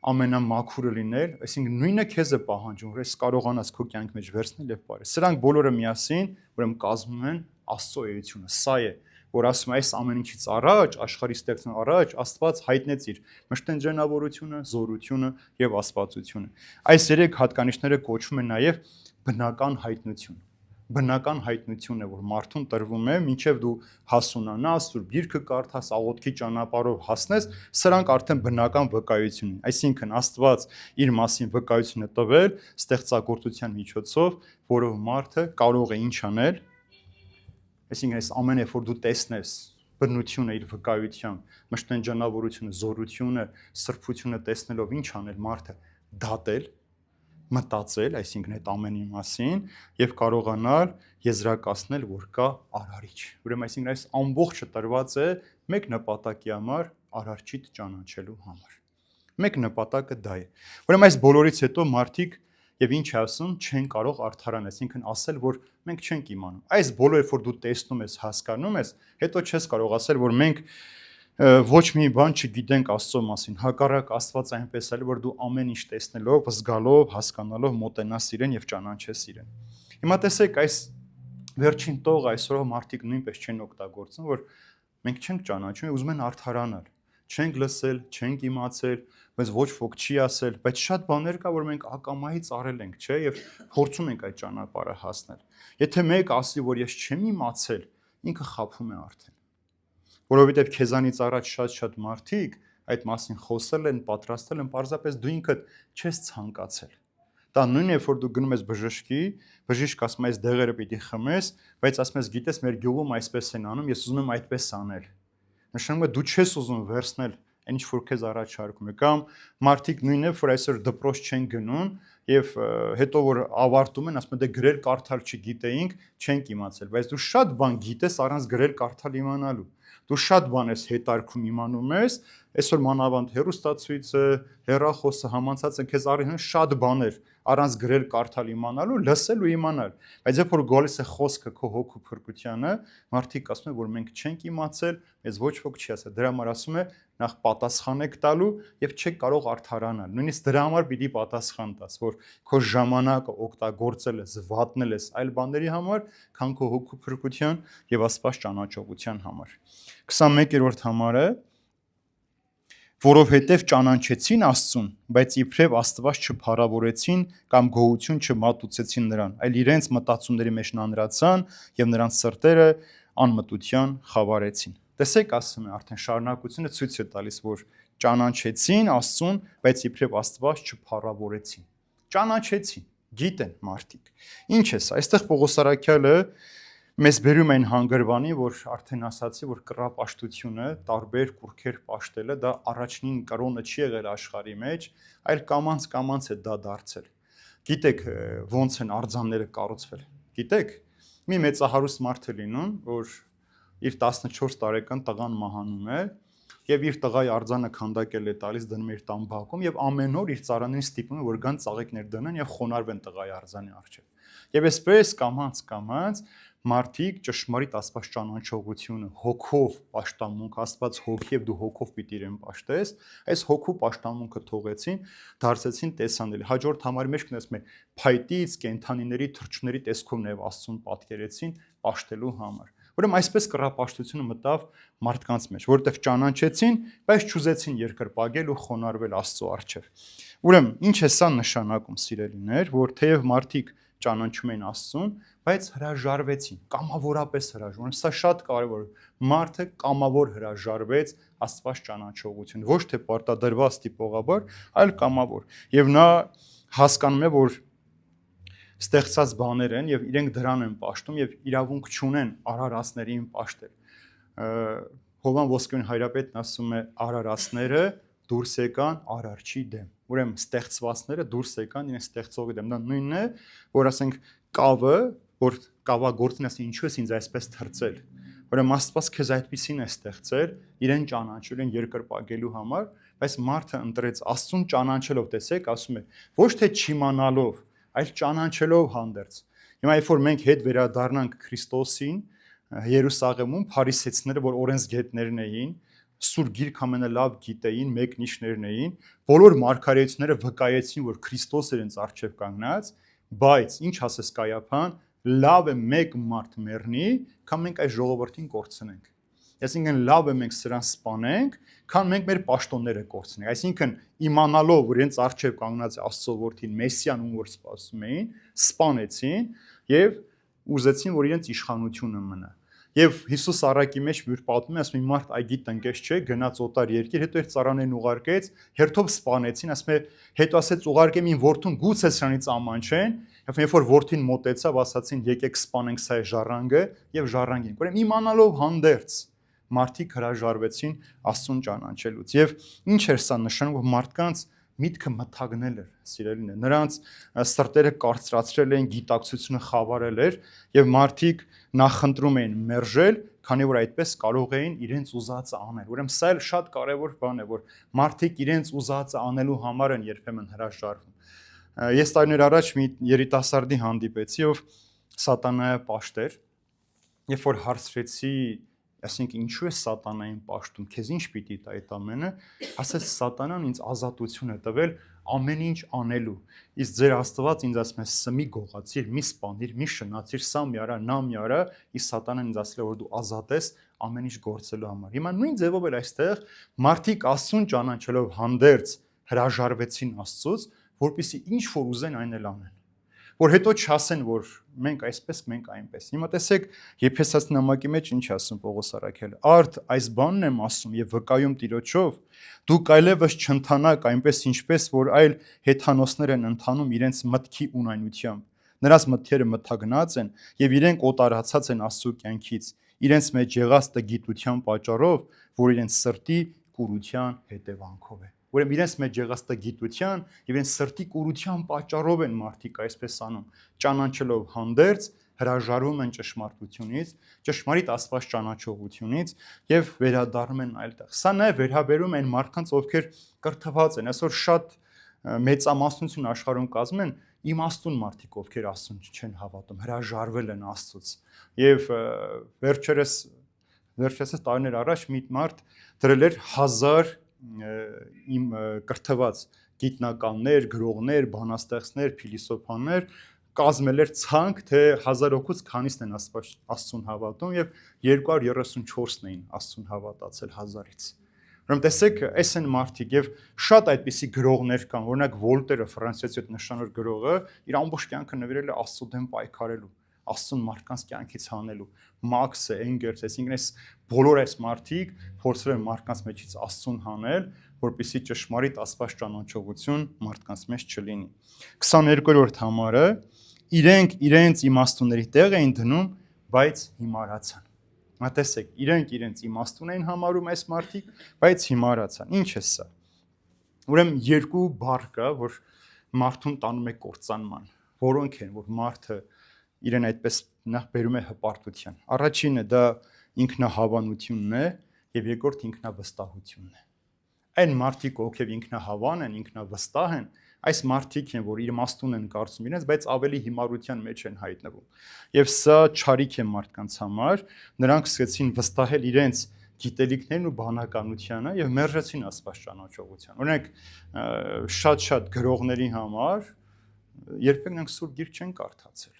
ամենամաքուրը լինել, այսինքն նույնը քեզ է պահանջում, որ ես կարողանաս քո կյանքի մեջ վերցնել եւ բարել։ Սրանք բոլորը միասին, ուրեմն կազմում են Աստծո էությունը։ Սա է, որ ասում է այս ամեն ինչից առաջ, աշխարհի ստեղծման առաջ Աստված հայտնեց իր մշտենջանավորությունը, զորությունը եւ աստվածությունը։ Այս երեք հատկանիշները կոչվում են նաեւ բնական հայտնություն։ Բնական հայտնություն է, որ մարդուն տրվում է, մինչև դու հասունանաս, Սուրբ Գիրքը կարդաս, աղոթքի ճանապարհով հասնես, սրանք արդեն բնական վկայություն են։ Այսինքն Աստված իր մասին վկայություն է տվել ստեղծագործության միջոցով, որով մարդը կարող է ինչ անել։ Այսինքն այս ամենը, որ դու տեսնես բնությունը իր վկայությամբ, մշտենջանավորությունը, զորությունը, սրբությունը տեսնելով ինչ անել մարդը դատել, մտածել, այսինքն այդ ամենի մասին եւ կարողանալ եզրակացնել, որ կա արարիչ։ Ուրեմն այսինքն այս ամբողջը տրված է մեկ նպատակի համար, արարչիդ ճանաչելու համար։ Մեկ նպատակը դա է։ Ուրեմն այս բոլորից հետո մարդիկ եւ ինչ ասում, չեն կարող արդարանալ, այսինքն ասել, որ մենք չենք իմանում։ Այս բոլորը, որ դու տեսնում ես, հասկանում ես, հետո չես կարող ասել, որ մենք ոչ մի բան չգիտենք Աստծո մասին, հակառակ Աստված այնպես է, որ դու ամեն ինչ տեսնելով, զգալով, հասկանալով մոտենաս իրեն եւ ճանաչես իրեն։ Հիմա տեսեք, այս վերջին տող այսօրով մարդիկ նույնպես չեն օգտագործում, որ մենք չենք ճանաչում, ուզում են արդարանալ, չենք լսել, չենք իմացել, բայց ոչ ոք չի ասել, բայց շատ բաներ կա, որ մենք ակամայից արել ենք, չէ, եւ փորձում ենք այդ ճանապարհը հասնել։ Եթե մեկ ասի, որ ես չեմ իմացել, ինքը խափում է արդեն։ Որովհետև քեզանից առաջ շատ մարդիկ այդ մասին խոսել են, պատրաստել են, պարզապես դու ինքդ չես ցանկացել։ Դա նույնն է, որ դու գնում ես բժշկի, բժիշկ ասում է, այս դեղերը պիտի խմես, բայց ասում ես, գիտես, մեր գյուղում այսպես են անում, ես ուզում եմ այդպես անել։ Նշանակում է դու չես ուզում վերցնել այն ինչ որ քեզ առաջարկում է, կամ մարդիկ նույնն է, որ այսօր դպրոց չեն գնում եւ հետո որ ավարտում են, ասում են դե գրել կարդալ չգիտեինք, չենք իմացել, բայց դու շատ բան գիտես առանց գրել կարդալ իմանալու։ Դու շատ բան ես հետարկում իմանում ես, այսօր մանավանդ հեռուստացույցը, հեռախոսը, համացածը քեզ առին շատ բաներ առանց գրել կարդալ իմանալու, լսել ու իմանալ։ Բայց երբ որ գալիս է խոսքը քո հոգու փրկությանը, մարդիկ ասում են, որ մենք չենք իմացել, բայց ոչ ոք չի ասել։ Դրա համար ասում է, նախ պատասխան եք տալու եւ չեք կարող արդարանալ։ Նույնիսկ դրա համար պիտի պատասխան տաս, որ քո ժամանակը օգտագործել ես, վատնել ես այլ բաների համար, քան քո հոգու փրկության եւ Աստված ճանաչողության համար։ 21-րդ համարը, որովհետև ճանաչեցին Աստծուն, բայց իբրև Աստված չփառավորեցին կամ գոհություն չմատուցեցին նրան, այլ իրենց մտածումների մեջ նանրացան եւ նրանց սրտերը անմտության խավարեցին։ Տեսեք, ասում է արդեն շարունակությունը ցույց է տալիս, որ ճանաչեցին Աստծուն, բայց իբրև Աստված չփառավորեցին։ ճանաչեցին, գիտեն մարդիկ։ Ինչ է սա։ Այստեղ Պողոս Արաքյալը մեզ բերում են հանգրվանի, որ արդեն ասացի, որ կռապաշտությունը, տարբեր կուրքեր պաշտելը դա առաջին կրոնը չի եղել աշխարհի մեջ, այլ կամանց է դա դարձել։ Գիտեք ոնց են արձանները կառուցվել։ Գիտեք, մի մեծահարուստ մարդ է լինում, որ իր 14 տարեկան տղան մահանում է եւ իր տղայի արձանը քանդակել է տալիս դնում իր տան բակում եւ ամեն օր իր ծառաներին ստիպում է որ գան ծաղիկներ դնեն եւ խոնարհվեն տղայի արձանի առջեւ։ Եվ այսպես կամած մարդիկ ճշմարիտ Աստված ճանաչողությունը հոգով պաշտամունք Աստված հոգի եւ դու հոգով պիտի իրեն պաշտես, այս հոգու պաշտամունքը թողեցին, դարձեցին տեսանելի։ Հաջորդ համարի մեջ կնես մեր փայտից, կենթանիների, թռչունների տեսքով նաեւ Աստծուն պատկերեցին պաշտելու համար։ Ուրեմն այսպես կռապաշտությունը մտավ մարդկանց մեջ, որովհետև ճանաչեցին, բայց չուզեցին երկրպագել ու խոնարհվել Աստծո առջև։ Ուրեմն ինչ է սա նշանակում, սիրելիներ, որ թեև մարդիկ ճանաչում են Աստծուն, բայց հրաժարվեցին, կամավորապես հրաժարվում։ Սա շատ կարևոր է։ Մարդը կամավոր հրաժարվեց Աստված ճանաչողություն, ոչ թե պարտադրված տիպողաբար, այլ կամավոր։ Եվ նա հասկանում է, որ ստեղծած բաներ են եւ իրենք դրան են պաշտում եւ իրավունք չունեն արարածներին պաշտել։ Հովան Ոսկորյան Հայրապետն ասում է արարածները դուրս եկան արարչի դեմ։ Ուրեմն ստեղծվածները դուրս եկան իրեն ստեղծողի դեմ։ Դա նույնն է, որ ասենք կավը, որ կավագործին ասի ինչու ես ինձ այսպես թրծել։ Ուրեմն Աստված քեզ այդպեսին է ստեղծել, իրեն ճանաչել են երկրպագելու համար, բայց մարդը ընտրեց Աստծուն ճանաչելով, տեսեք, ասում է, ոչ թե չիմանալով, այլ ճանաչելով հանդերձ։ Հիմա երբ որ մենք հետ վերադառնանք Քրիստոսին, Երուսաղեմում փարիսեցիները, որ օրենսգետներն էին, Սուրբ Գիրք ամենալավ գիտեին, մեկնիչներն էին, բոլոր մարգարեությունները վկայեցին, որ Քրիստոս էր ինձ առջև կանգնած, բայց ինչ ասես Կայափան, լավ է մեկ մարդ մեռնի, քան մենք այս ժողովրդին կորցնենք։ Այսինքն լավ է մենք սրան սպանենք, քան մենք մեր պաշտոնները կորցնենք։ Այսինքն իմանալով, որ իրենց առջև կանգնած է Աստծո որդին Մեսիան, ում որ սպասում էին, սպանեցին եւ ուզեցին, որ իրենց իշխանությունը մնա։ Եվ Հիսուս առակի մեջ որ պատմում է, ասում է մարդ այգի տնկեց չէ, գնաց օտար երկիր, հետո իր ծառաներն ուղարկեց, հերթով սպանեցին, ասում է, հետո ասեց ուղարկեմ ին որդուն, գուցե սրանից ամանչեն, եւ երբ որ որդին մոտեցավ, ասացին եկեք սպանենք սա ժառանգը եւ ժառանգին։ Ուրեմն իմանալով հանդերձ մարդիկ հրաժարվեցին Աստծուն ճանաչելուց։ Եվ ինչ էր սա նշանակում, որ մարդկանց միտքը մթագնել էր, սիրելին է։ Նրանց սրտերը կարծրացրել էին, գիտակցությունը խավարել էր եւ մարդիկ նախընտրում էին մերժել, քանի որ այդպես կարող էին իրենց ուզածը անել։ Ուրեմն սա էլ շատ կարևոր բան է, որ մարդիկ իրենց ուզածը անելու համար են երբեմն հրաժարվում։ Ես տարիներ առաջ մի երիտասարդի հանդիպեցի, ով սատանայա պաշտեր, երբ որ հարցրեցի, ասենք ինչու է սատանային պաշտում, քեզ ինչ պիտի տա այդ ամենը, ասեց սատանան ինձ ազատություն է տվել ամեն ինչ անելու։ Իսկ ձեր Աստված ինձ ասում է սմի գողացիր, մի սպանիր, մի շնացիր, սա մի արա, նա մի արա, իսկ սատանան ինձ ասել է որ դու ազատ ես ամեն ինչ գործելու համար։ Հիմա նույն ձևով էլ այստեղ մարդիկ Աստծուն ճանաչելով հանդերձ հրաժարվեցին Աստծուց, որպեսզի ինչ որ ուզեն այն էլ անեն։ Որ հետո չասեն, որ մենք այսպես, մենք այնպես։ Հիմա տեսեք, Եփեսացի նամակի մեջ ինչ ասում Պողոս Արաքյալը. Արդ այս բանն եմ ասում եւ վկայում Տիրոջով, դուք այլևս չընթանաք այնպես ինչպես որ այլ հեթանոսներ են ընթանում իրենց մտքի ունայնությամբ։ Նրանց մտքերը մթագնած են եւ իրենք օտարացած են Աստծո կյանքից, իրենց մեջ եղած տգիտության պատճառով, որ իրենց սրտի կուրության հետևանքով է։ Ուրեմն իրենց մեջ եղած գիտության եւ իրենց սրտի կուրության պատճառով են մարդիկ այսպես անում, ճանաչելով հանդերձ հրաժարվում են ճշմարտությունից, ճշմարիտ Աստված ճանաչողությունից եւ վերադառնում են այլտեղ։ Սա նաեւ վերաբերում են մարդկանց, ովքեր կրթված են, այսօր շատ մեծամասնություն աշխարհում կազմում են իմաստուն մարդիկ, ովքեր Աստծուն չեն հավատում, հրաժարվել են Աստծուց։ Եվ վերջերս տարիներ առաջ մի մարդ դրել էր 1000 իմ կրթված գիտնականներ, գրողներ, բանաստեղծներ, փիլիսոփաներ կազմել էր ցանկ, թե 1000 հոգուց քանիսն են Աստծուն հավատում եւ 234-ն էին Աստծուն հավատացել 1000-ից։ Ուրեմն տեսեք, այս են մարդիկ եւ շատ այդպիսի գրողներ կան, օրինակ Վոլտերը, ֆրանսիացի նշանավոր գրողը, իր ամբողջ կյանքը նվիրել է Աստծո դեմ պայքարելու։ Աստծուն մարդկանց կյանքից հանելու։ Մաքսը, Էնգելսը, այսինքն այս բոլոր այս մարդիկ փորձել են մարդկանց մեջից Աստծուն հանել, որպեսզի ճշմարիտ Աստված ճանաչողություն մարդկանց մեջ չլինի։ 22-րդ համարը իրենք իրենց իմաստունների տեղ էին դնում, բայց հիմարացան։ Մտածեք, իրենք իրենց իմաստուն էին համարում այս մարդիկ, բայց հիմարացան։ Ինչ է սա։ Ուրեմն երկու բառ կա, որ մարդուն տանում է կործանման, որոնք են, որ մարդը իրեն այդպես նախ բերում է հպարտության։ Առաջինը դա ինքնահավանությունն է, եւ երկրորդ ինքնավստահությունն է։ Այն մարդիկ, ովքեր ինքնահավան են, ինքնավստահ են, այս մարդիկ են, որ իմաստուն են կարծում իրենց, բայց ավելի հիմարության մեջ են հայտնվում։ Եվ սա չարիք է մարդկանց համար, նրանք սկսեցին վստահել իրենց գիտելիքներն ու բանականությանը եւ մերժեցին Աստված ճանաչողության։ Օրինակ, շատ գրողների համար երբեք նրանք սուրբ գիրք չեն կարդացել,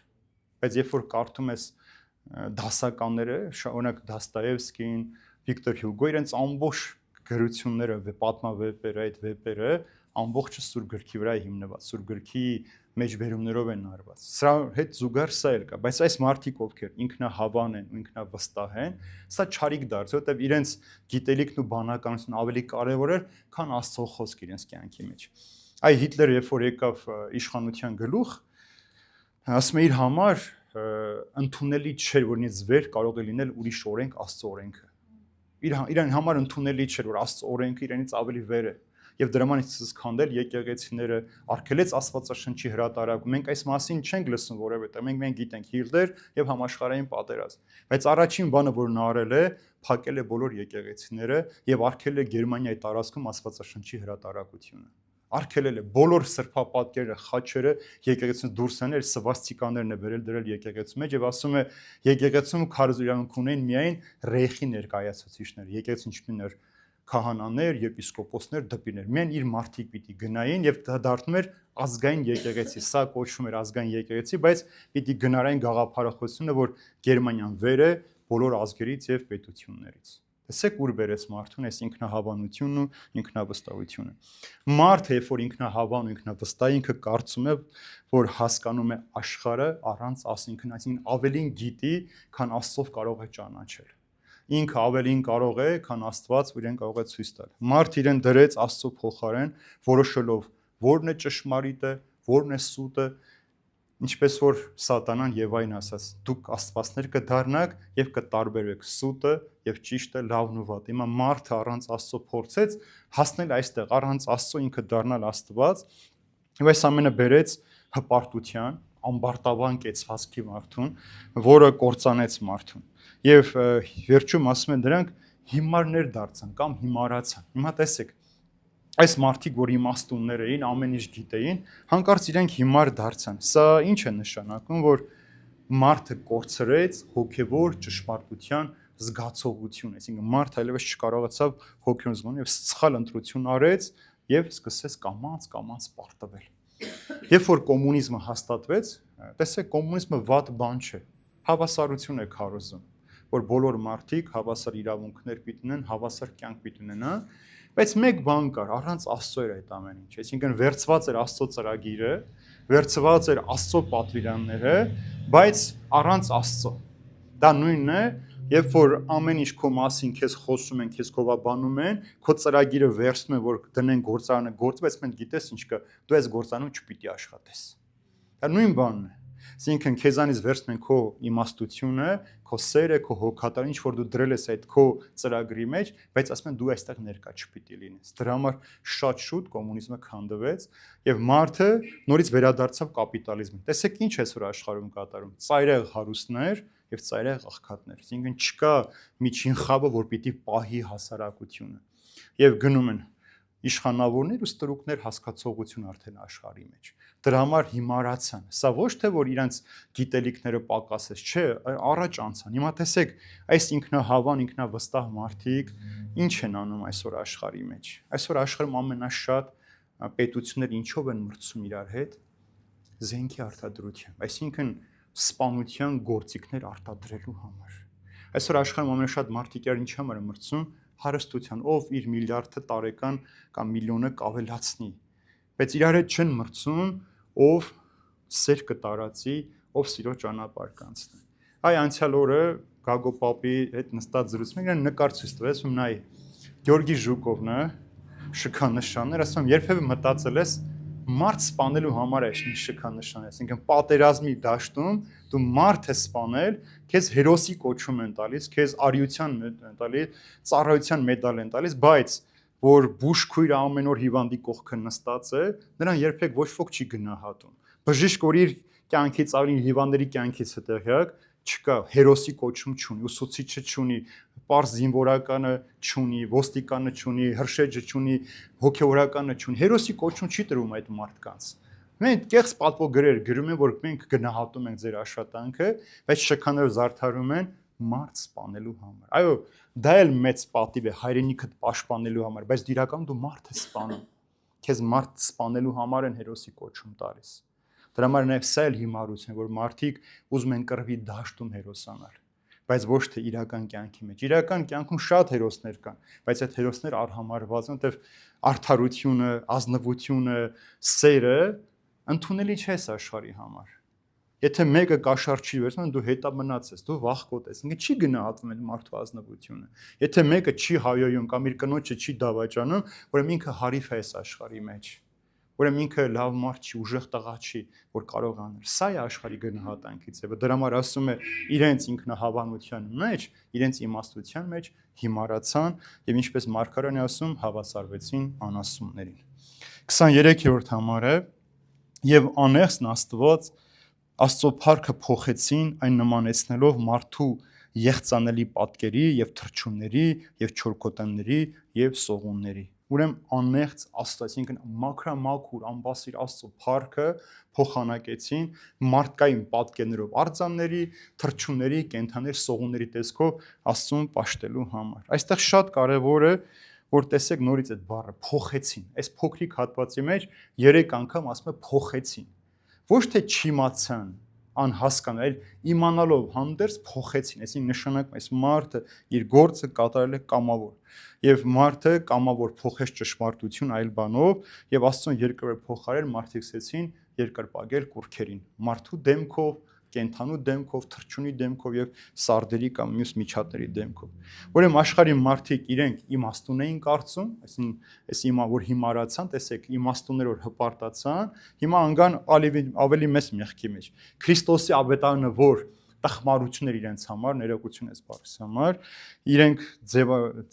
բայց երբ որ կարդում ես դասականները, օրինակ Դոստոևսկին, Վիկտոր Հյուգո, իրենց ամբողջ գրությունները, պատմավեպերը, այդ վեպերը ամբողջը սուրբ գրքի վրա է հիմնված, սուրբ գրքի մեջբերումներով են արված։ Սրա հետ զուգահեռ սա էլ կա, բայց այս մարդիկ ովքեր ինքնահավան են ու ինքնավստահ են, սա չարիք դարձ, որտեղ իրենց գիտելիքն ու բանականությունը ավելի կարևոր էր, քան Աստծո խոսքը իրենց կյանքի մեջ։ Այ Հիտլերը երբ որ եկավ իշխանության գլուխ, ասում է իր համար ընդունելի չէր, որ ինձ վեր կարող է լինել ուրիշ օրենք Աստծո օրենքը։ Իրան համար ընդունելի չէր, որ Աստծո օրենքը իրենից ավելի վեր է։ Եվ դրամանից սկսքանդել եկեղեցիները, արգելեց Աստվածաշնչի հրատարակում։ Մենք այս մասին չենք լսում որևէտեղ, մենք գիտենք Հիտլեր եւ համաշխարհային պատերազմ։ Բայց առաջին բանը, որ նա արել է, փակել է բոլոր եկեղեցիները եւ արգելել է Գերմանիայի տարածքում Աստվածաշնչի հրատարակությունը։ Արգելել է բոլոր սրբապատկերը, խաչերը եկեղեցուց դուրս անել, սվաստիկաներն է բերել դրել եկեղեցու մեջ եւ ասում է եկեղեցում քարոզիրանք ունեն միայն ռեյխի ներկայացուցիչներ, եկեղեցին չպիներ քահանաներ, եպիսկոպոսներ, դպիներ, միայն իր մարդիկ պիտի գնային եւ դա դառնում էր ազգային եկեղեցի, սա կոչվում էր ազգային եկեղեցի, բայց պիտի գնարային գաղափարախոսությունը, որ Գերմանիան վեր է բոլոր ազգերից եւ պետություններից։ Տեսեք ուր բերեց մարդուն այս ինքնահավանությունն ու ինքնավստահությունը։ Մարդը, երբ որ ինքնահավան ու ինքնավստահ, ինքը կարծում է, որ հասկանում է աշխարհը առանց Աստծո, այսինքն ավելին գիտի, քան Աստծով կարող է ճանաչել։ Ինքը ավելին կարող է, քան Աստված իրեն կարող է ցույց տալ։ Մարդ իրեն դրեց Աստծո փոխարեն, որոշելով որն է ճշմարիտը, որն է սուտը, ինչպես որ Սատանան Եվային ասաց, դուք աստվածներ կդառնաք եւ կտարբերվեք սուտը եւ ճիշտը, լավն ու վատը։ Հիմա մարդը առանց Աստծո փորձեց հասնել այստեղ, առանց Աստծո ինքը դառնալ Աստված, եւ այս ամենը բերեց հպարտության, ամբարտավան կեցվածքի մարդուն, որը կործանեց մարդուն։ Եվ վերջում ասում են դրանք հիմարներ դարձան կամ հիմարացան։ Հիմա տեսեք, այս մարդիկ, որ իմաստուններ էին, ամեն ինչ գիտեին, հանկարծ իրենք հիմար դարձան։ Սա ինչ է նշանակում, որ մարդը կորցրեց հոգևոր ճշմարտության զգացողություն, այսինքն մարդը այլևս չկարողացավ հոգևոր զգալ եւ սխալ ընտրություն արեց եւ սկսեց կամաց պարտվել։ Երբ որ կոմունիզմը հաստատվեց, տեսեք, կոմունիզմը վատ բան չէ, հավասարություն է քարոզում, որ բոլոր մարդիկ հավասար իրավունքներ պիտի ունեն, հավասար կյանք պիտի ունենան, բայց մեկ բան կար, առանց Աստծո էր այդ ամեն ինչ, այսինքն վերցված էր Աստծո ծրագիրը, վերցված էր Աստծո պատվիրանները, բայց առանց Աստծո։ Դա նույնն է, երբ որ ամեն ինչ քո մասին քեզ խոսում են, քեզ գովաբանում են, քո ծրագիրը վերցնում են, որ դնեն գործարանը գործ, բայց մենք գիտես ինչ կա, դու այս գործանում չպիտի աշխատես։ Դա նույն բանն է։ Այսինքն քեզանից վերցնում են քո իմաստությունը, քո սերը, քո հոգատարը, ինչ որ դու դրել ես այդ քո ծրագրի մեջ, բայց ասում են դու այստեղ ներկա չպիտի լինես։ Դրա համար շատ շուտ կոմունիզմը քանդվեց եւ մարդը նորից վերադարձավ կապիտալիզմին։ Տեսեք ինչ է սուր աշխարհում կատարում։ Ծայրեղ հարուստներ եւ ծայրեղ աղքատներ։ Այսինքն չկա միջին խավը, որ պիտի պահի հասարակությունը։ Եվ գնում են իշխանավորներ ու ստրուկներ հասկացողություն արդեն աշխարհի մեջ։ Դրա համար հիմարացան։ Սա ոչ թե որ իրենց գիտելիքները պակասեց, չէ, առաջ անցան։ Հիմա տեսեք, այս ինքնահավան, ինքնավստահ մարդիկ ինչ են անում այսօր աշխարհի մեջ։ Այսօր աշխարհում ամենաշատ պետությունները ինչով են մրցում իրար հետ, զենքի արտադրությամբ, այսինքն սպանության գործիքներ արտադրելու համար։ Այսօր աշխարհում ամենաշատ մարդիկ ինչ համար են մրցում, հարստության, ով իր միլիարդը տարեկան կամ միլիոնը կավելացնի, բայց իրար հետ չեն մրցում, ով սեր կտարածի, ով սիրո ճանապարհ կանցնի։ Այ անցյալ օրը Գագո պապի հետ նստած զրուցում ենք, նկար ցույց տվեց ու նայ Գյորգի Ժուկովնը շքանշաններ, ասում երբևէ մտածել ես մարդ սպանելու համար է ինչ շքանշան է, այսինքն պատերազմի դաշտում դու մարդ ես սպանել, քեզ հերոսի կոչում են տալիս, քեզ արիության են տալիս, ծառայության մեդալ են տալիս, բայց որ բուժքույրը ամեն օր հիվանդի կողքը նստած է, նրան երբեք ոչ ոք չի գնահատում։ Բժիշկ որ իր կյանքից ավելի հիվանդների կյանքից է տեղյակ, չկա, հերոսի կոչում չունի, ուսուցիչը չունի, պարզ զինվորականը չունի, ոստիկանը չունի, հրշեջը չունի, հոգևորականը չունի, հերոսի կոչում չի տրվում այդ մարդկանց։ Մենք կեղծ պատվոգրեր գրում են, որ մենք գնահատում ենք ձեր աշխատանքը, բայց շքաները զարդարում են մարդ սպանելու համար։ Այո, դա էլ մեծ պատիվ է հայրենիքդ պաշտպանելու համար, բայց իրականում դու մարդ ես սպանում։ Քեզ մարդ սպանելու համար են հերոսի կոչում տալիս։ Դրա համար նաև սա էլ հիմարություն է, որ մարդիկ ուզում են կռվի դաշտում հերոսանալ, բայց ոչ թե իրական կյանքի մեջ։ Իրական կյանքում շատ հերոսներ կան, բայց այդ հերոսները արհամարհված են, որտեղ արդարությունը, ազնվությունը, սերը ընդունելի չէ աշխարհի համար։ Եթե մեկը կաշառ չի վերցնում, դու հետամնաց ես, դու վախկոտ ես, ինքը չի գնահատվում այդ մարդու ազնվությունը։ Եթե մեկը չի հայոյում կամ իր կնոջը չի դավաճանում, ուրեմն ինքը հարիվ է աշխարհի մեջ։ Ուրեմն ինքը լավ մարդ չի, ուժեղ տղա չի, որ կարող անել։ Սա է աշխարհի գնահատանքից է, դրա համար ասում է իրենց ինքնահավանության մեջ, իրենց իմաստության մեջ հիմարացան եւ ինչպես Մարգարյանը ասում, հավասարվեցին անասուններին։ 23-րդ համարը եւ անեղսն Աստված Աստծո փառքը փոխեցին այն նմանեցնելով մարդու եղծանելի պատկերի եւ թրջունների եւ չորքոտանների եւ սողունների։ Ուրեմն անեղծ Աստծո, այսինքն մաքրամաքուր անբասիր Աստծո փառքը փոխանակեցին մարդկային պատկերներով արձանների, թրջունների, կենդանների, սողունների տեսքով Աստծուն պաշտելու համար։ Այստեղ շատ կարևոր է, որ տեսեք նորից այդ բառը փոխեցին։ Այս փոքրիկ հատվածի մեջ 3 անգամ ասում է փոխեցին։ Ոչ թե չիմացան, անհասկան, այլ իմանալով հանդերձ փոխեցին, այսինքն նշանակում այս մարդը իր գործը կատարել է կամավոր եւ մարդը կամավոր փոխեց ճշմարտություն այլ բանով եւ Աստծուն երկրորդ փոխարեն մարդիկ սկսեցին երկրպագել կուրքերին մարդու դեմքով, կենթանու դեմքով, թրջունի դեմքով եւ սարդերի կամ մյուս միջատների դեմքով։ Ուրեմն աշխարհի մարդիկ իրենք իմաստուն էին կարծում, այսինքն այս իմա որ հիմարացան, տեսեք, իմաստուններով հպարտացան, հիմա անգան ավելի մեծ մեղքի մեջ։ Քրիստոսի ավետարանը որ տխմարություն էր իրենց համար, ներողություն ես բարձ համար, իրենք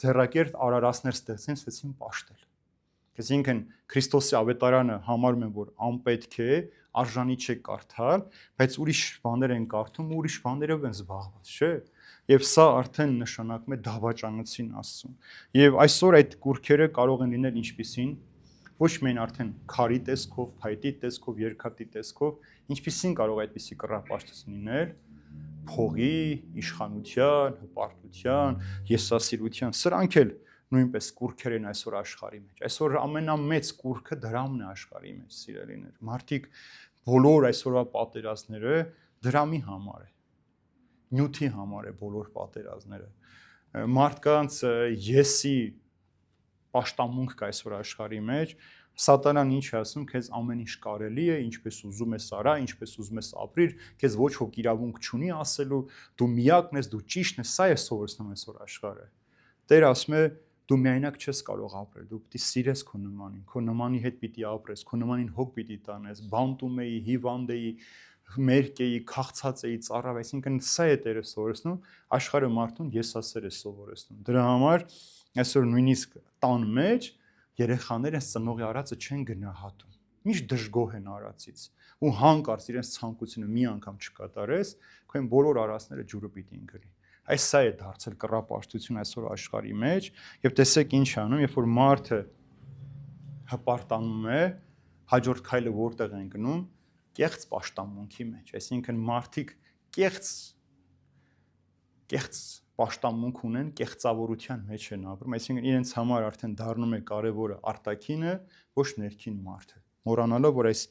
ձեռակերտ արարածներ ստեղծեցին պաշտել։ Այսինքն Քրիստոսի ավետարանը համարում են, որ անպետք է, արժանի չէ կարդալ, բայց ուրիշ բաներ են կարդում, ուրիշ բաներով են զբաղված, չէ՞։ Եվ սա արդեն նշանակում է դավաճանություն Աստծուն։ Եվ այսօր այդ կուրքերը կարող են լինել ինչպիսին, ոչ միայն արդեն քարի տեսքով, փայտի տեսքով, երկաթի տեսքով, ինչպիսին կարող է այդպիսի կռապաշտություն լինել, փողի, իշխանության, հպարտության, եսասիրության, սրանք էլ նույնպես կուրքեր են այսօր աշխարհի մեջ։ Այսօր ամենամեծ կուրքը դրամն է աշխարհի մեջ, սիրելիներ։ Մարդիկ բոլոր այսօրվա պատերազմները դրամի համար է։ Նյութի համար է բոլոր պատերազմները։ Մարդկանց եսի պաշտամունք կա այսօր աշխարհի մեջ։ Սատանան ինչ է ասում, քեզ ամեն ինչ կարելի է, ինչպես ուզում ես արա, ինչպես ուզում ես ապրիր, քեզ ոչ ոք իրավունք չունի ասելու, դու միակն ես, դու ճիշտն ես, սա է սովորեցնում այսօր աշխարհը։ Տերը ասում է դու միայնակ չես կարող ապրել, դու պիտի սիրես քո նմանին, քո նմանի հետ պիտի ապրես, քո նմանին հոգ պիտի տանես, բանտում էի, հիվանդ էի, մերկ էի, քաղցած էի, ծառավ, այսինքն սա է Տերը սովորեցնում, աշխարհը մարդուն եսասեր է սովորեցնում։ Դրա համար այսօր նույնիսկ տան մեջ երեխաները ծնողի արածը չեն գնահատում։ Միշտ դժգոհ են արածից ու հանկարծ իրենց ցանկությունը մի անգամ չկատարես, քո բոլոր արածները ջուրը պիտի ընկնի։ Այս սա է դարձել կռապաշտություն այսօր աշխարհի մեջ եւ տեսեք ինչ անում, երբ որ մարդը հպարտանում է, հաջորդ քայլը որտեղ են գնում, կեղծ պաշտամունքի մեջ, այսինքն մարդիկ կեղծ պաշտամունք ունեն, կեղծավորության մեջ են ապրում, այսինքն իրենց համար արդեն դառնում է կարևորը արտաքինը, ոչ ներքին մարդը։ Մոռանալով, որ այս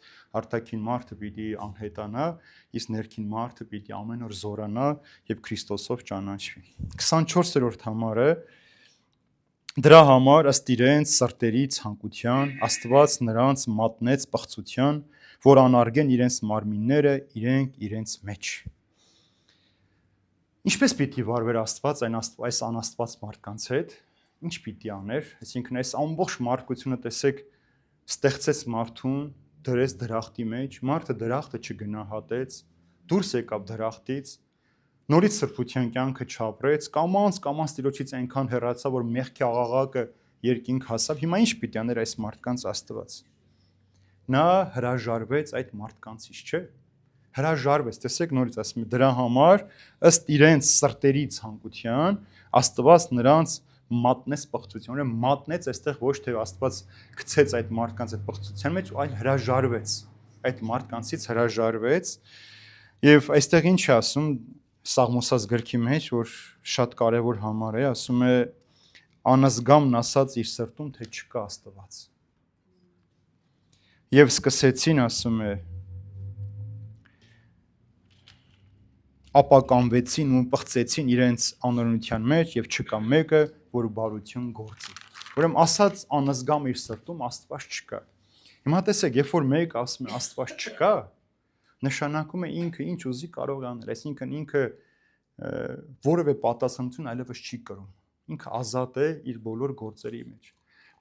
արտաքին մարդը պիտի անհետանա, իսկ ներքին մարդը պիտի ամեն օր զորանա եւ Քրիստոսով ճանաչվի։ 24-րդ համարը դրա համար ըստ իրենց սրտերի ցանկության Աստված նրանց մատնեց պղծության, որ անարգեն իրենց մարմինները իրենց մեջ։ Ինչպես պիտի վարվեր Աստված այս անաստված մարդկանց հետ, ինչ պիտի աներ, այսինքն այս ամբողջ մարդկությունը տեսեք ստեղծեց մարդուն, դրեց դրախտի մեջ, մարդը դրախտը չգնահատեց, դուրս եկավ դրախտից, նորից սրբության կյանքը չապրեց, կամաց Տիրոջից այնքան հեռացավ, որ մեղքի աղաղակը երկինք հասավ, հիմա ինչ պիտի աներ այս մարդկանց Աստված։ Նա հրաժարվեց այդ մարդկանցից, չէ՞։ Հրաժարվեց, տեսեք նորից ասում եմ, դրա համար ըստ իրենց սրտերի ցանկության Աստված նրանց մատնեց պղծություն, ուրեմն մատնեց այստեղ ոչ թե Աստված գցեց այդ մարդկանց այդ պղծության մեջ, այլ հրաժարվեց, այդ մարդկանցից հրաժարվեց, եւ այստեղ ինչ է ասում Սաղմոսած գրքի մեջ, որ շատ կարևոր համար է, ասում է անազգամն ասաց իր սրտում, թե չկա Աստված։ Եվ սկսեցին, ասում է, ապականվեցին ու պղծեցին իրենց անօրենության մեջ եւ չկա մեկը, որ բարություն գործի։ Ուրեմն ասաց անազգամ իր սրտում Աստված չկա։ Հիմա տեսեք, երբ որ մեկը ասում է Աստված չկա, նշանակում է ինքը ինչ ուզի կարող է անել, այսինքն ինքը որևէ պատասխանատվություն այլևս չի կրում։ Ինքը ազատ է իր բոլոր գործերի մեջ։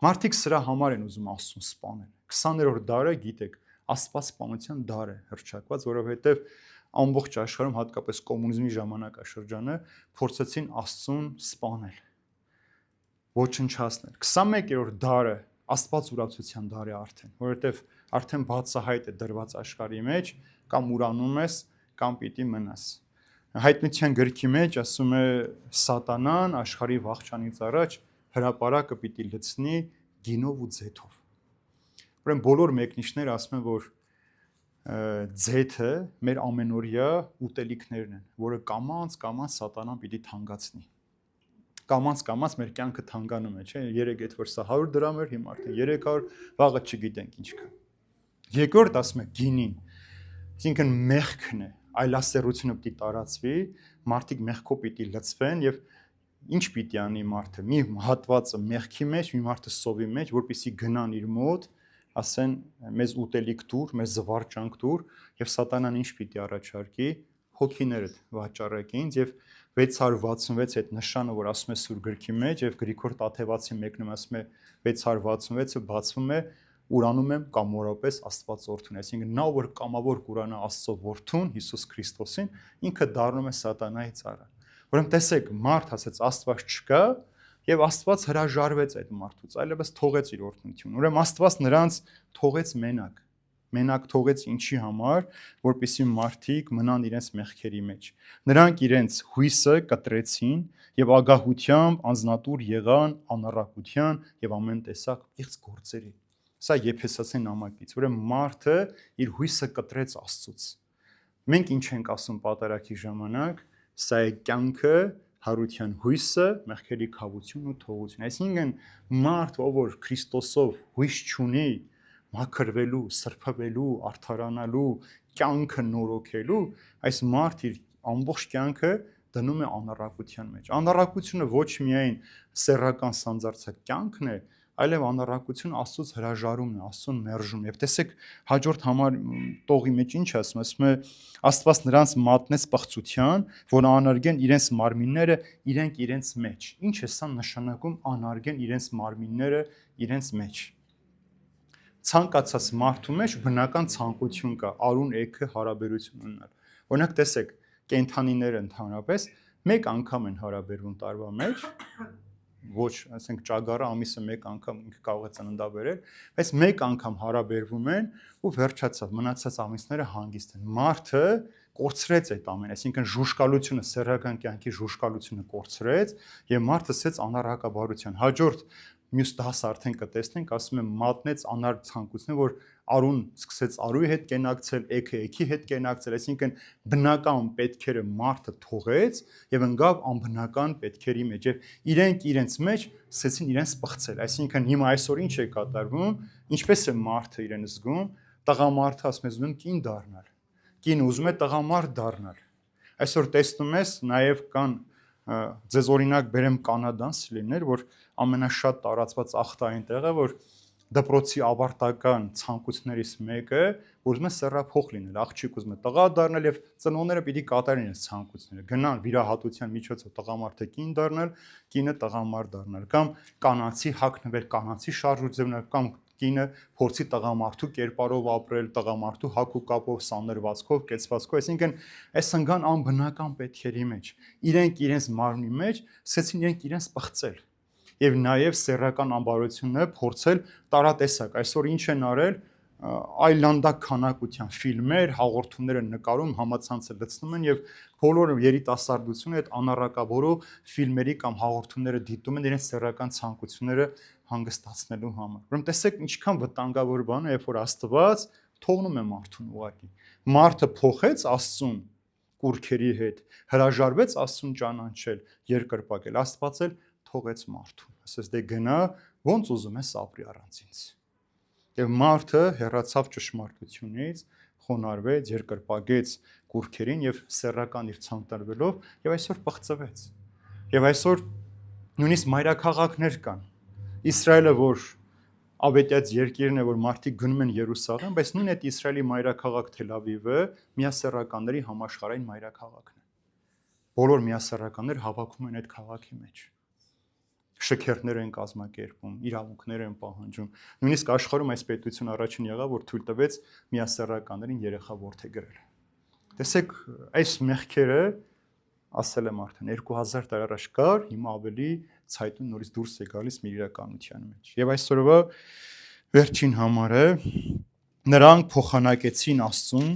Մարդիկ սրա համար են ուզում Աստծուն սպանել։ 20-րդ դարը, գիտեք, Աստվածսպանության դար է հռչակված, որովհետև ամբողջ աշխարհում, հատկապես կոմունիզմի ժամանակաշրջանը, փորձեցին Աստծուն սպանել, ոչնչացնել։ 21-րդ դարը Աստվածուրացության դար է արդեն, որովհետև արդեն բացահայտ է դրված աշխարհի մեջ, կամ ուրանում ես, կամ պիտի մնաս։ Հայտնության գրքի մեջ ասում է Սատանան աշխարհի վախճանից առաջ հրապարակը պիտի լցնի գինով ու ձեթով։ Ուրեմն բոլոր մեկնիչները ասում են, որ ձեթը մեր ամենօրյա ուտելիքներն են, որը կամաց Սատանան պիտի թանկացնի։ Կամաց մեր կյանքը թանկանում է, չէ՞։ Երեք այդ որ սա 100 դրամ էր, հիմա արդեն 300, վաղը չգիտենք ինչքան։ Երկրորդ ասում է գինին, այսինքն մեղքն է, այլասերությունը պիտի տարածվի, մարդիկ մեղքով պիտի լցվեն եւ ինչ պիտի անի մարդը։ Մի հատվածը մեղքի մեջ, մի մարդը սովի մեջ, որպեսզի գնան իր մոտ, ասեն մեզ ուտելիք տուր, մեզ զվարճանք տուր, եւ Սատանան ինչ պիտի առաջարկի, հոգիներդ վաճառեք ինձ, եւ 666 այդ նշանը, որ ասում է Սուրբ գրքի մեջ, եւ Գրիգոր Տաթևացի մեկնում ասում է 666-ը բացվում է, ուրանում եմ կամորապես Աստված որդուն, այսինքն նա որ կամավոր կուրանա Աստծո որդուն Հիսուս Քրիստոսին, ինքը դառնում է Սատանայի ծառա։ Ուրեմն տեսեք, մարդ ասեց Աստված չկա, եւ Աստված հրաժարվեց այդ մարդուց, այլևս թողեց իր օրհնությունը։ Ուրեմն Աստված նրանց թողեց մենակ թողեց ինչի համար, որպեսզի մարդիկ մնան իրենց մեղքերի մեջ։ Նրանք իրենց հույսը կտրեցին եւ ագահությամբ անznատուր եղան անառակության եւ ամեն տեսակ իղծ գործերի։ Սա Եփեսացին նամակից, ուրեմն մարդը իր հույսը կտրեց Աստծուց։ Մենք ինչ ենք ասում պատարագի ժամանակ, սա է կյանքը, հարության հույսը, մեղքերի քավություն ու թողություն։ Այսինքն մարդ, ով որ Քրիստոսով հույս չունի, մաքրվելու, սրբվելու, արդարանալու, կյանքը նորոգելու, այս մարդ իր ամբողջ կյանքը դնում է անառակության մեջ։ Անառակությունը ոչ միայն սեռական սանձարձակ կյանքն է, այլև անառակություն Աստծոց հրաժարումն է, Աստծուն մերժում։ Եվ տեսեք հաջորդ համար տողի մեջ ինչ ասում է, Աստված նրանց մատնեց պղծության, որ անարգեն իրենց մարմինները իրենց մեջ։ Ինչ է սա նշանակում անարգեն իրենց մարմինները իրենց մեջ։ Ցանկացած մարդու մեջ բնական ցանկություն կա, արուն էգը հարաբերություն ունենալ։ Օրինակ տեսեք, կենդանիները ընդհանրապես մեկ անգամ են հարաբերվում տարվա մեջ, ոչ, ասենք ճագարը ամիսը մեկ անգամ ինքը կարող է ծննդաբերել, բայց մեկ անգամ հարաբերվում են ու վերջացավ, մնացած ամիսները հանգիստ են։ Մարդը կորցրեց այդ ամենը, այսինքն ժուժկալությունը, սեռական կյանքի ժուժկալությունը կորցրեց եւ մարդը սկսեց անառակաբարության։ Հաջորդ մյուս դասը արդեն կտեսնենք, ասում եմ մատնեց անար ցանկությունը, որ արուն սկսեց արուի հետ կենակցել, էգը էգի հետ կենակցել, այսինքն բնական պետքերը մարդը թողեց եւ ընկավ անբնական պետքերի մեջ եւ իրենց մեջ սկսեցին իրենց պղծել, այսինքն հիմա այսօր ինչ է կատարվում, ինչպես է մարդը իրեն զգում, տղամարդը ասում է ուզում կին դառնալ, կինը ուզում է տղամարդ դառնալ։ Այսօր տեսնում ես նաեւ կան ձեզ օրինակ բերեմ Կանադան սլիներ, որ ամենաշատ տարածված ախտային տեղը, որ դպրոցի ավարտական ցանկություններից մեկը ուզում է սեռափոխ լինել, աղջիկ ուզում է տղա դառնալ եւ ծնողները պիտի կատարեն այս ցանկությունները։ Գնան վիրահատության միջոցով տղամարդը կին դառնալ, կինը տղամարդ դառնալ, կամ կանացի հագնվել, կանացի շարժուձևներ, կամ կինը փորձի տղամարդու կերպարով ապրել, տղամարդու հագու կապով, սանրվածքով, կեցվածքով, այսինքն այս ընկան անբնական պետքերի մեջ։ Իրենք իրենց մարմնի մեջ սկսեցին իրենք իրենց պղծել։ Եվ նաև սեռական ամբարությունը փորձել տարատեսակ։ Այսօր ինչ են արել, այլանդակ քանակության ֆիլմեր, հաղորդումներ են նկարում, համացանցը լցնում են եւ բոլոր երիտասարդությունը այդ անառակավորող ֆիլմերի կամ հաղորդումները դիտում են իրենց սեռական ցանկությունները հանգստացնելու համար։ Ուրեմն տեսեք ինչքան վտանգավոր բան է, երբ որ Աստված թողնում է մարդուն ուղակի։ Մարդը փոխեց Աստծուն կուրքերի հետ, հրաժարվեց Աստծուն ճանաչել, երկրպագել, Աստված էլ թողեց մարդուն։ Ասես դե գնա, ոնց ուզում ես ապրի առանց ինձ։ Եվ մարդը հեռացավ ճշմարտությունից, խոնարհվեց, երկրպագեց կուրքերին եւ սեռական իր ցանկ տրվելով եւ այսօր պղծվեց։ Եվ այսօր նույնիսկ մայրաքաղաքներ կան։ Իսրայելը, որ ավետյաց երկիրն է, որ մարդիկ գնում են Երուսաղեմ, բայց նույն այդ Իսրայելի մայրաքաղաք Թել Ավիվը միասեռականների համաշխարհային մայրաքաղաքն է։ Բոլոր միասեռականներ հավաքում են այդ քաղաքի մեջ։ Շքերթներ են կազմակերպում, իրավունքներ են պահանջում։ Նույնիսկ աշխարհում այս պետությունը առաջին եղավ, որ թույլ տվեց միասեռականներին երեխա որդեգրել։ Տեսեք, այս մեղքերը, ասել եմ արդեն 2000 տարի առաջ կար, հիմա ավելի ցայտուն նորից դուրս է գալիս մի իրականության մեջ։ Եվ այսօրվա վերջին համարը նրանք փոխանակեցին Աստծուն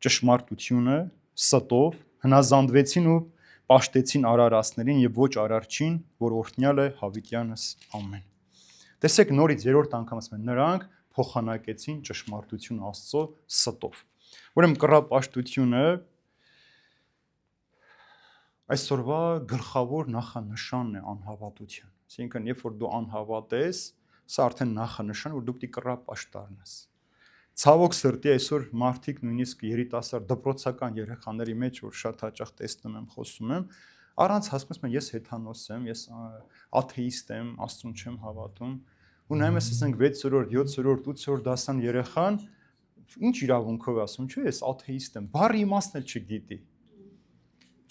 ճշմարտությունը ստով, հնազանդվեցին ու պաշտեցին արարածներին եւ ոչ արարչին, որ օրհնյալ է հավիտյանս ամեն։ Տեսեք նորից երրորդ անգամ ասում են նրանք փոխանակեցին ճշմարտություն Աստծո ստով։ Ուրեմն կռապաշտությունը այսօրվա գլխավոր նախանշանն է անհավատության։ Այսինքն երբ որ դու անհավատ ես, սա արդեն նախանշան, որ դու պիտի կռապաշտ դառնաս։ Ցավոք սրտի այսօր մարդիկ նույնիսկ երիտասարդ դպրոցական երեխաների մեջ, որ շատ հաճախ տեսնում եմ, խոսում եմ, առանց հասկանում եմ, ես հեթանոս եմ, ես աթեիստ եմ, Աստծուն չեմ հավատում, ու նայում ես, ասենք 6-րդ, 7-րդ, 8-րդ դասան երեխան ինչ իրավունքով ասում, չէ, ես աթեիստ եմ, բառի իմաստն էլ չգիտի։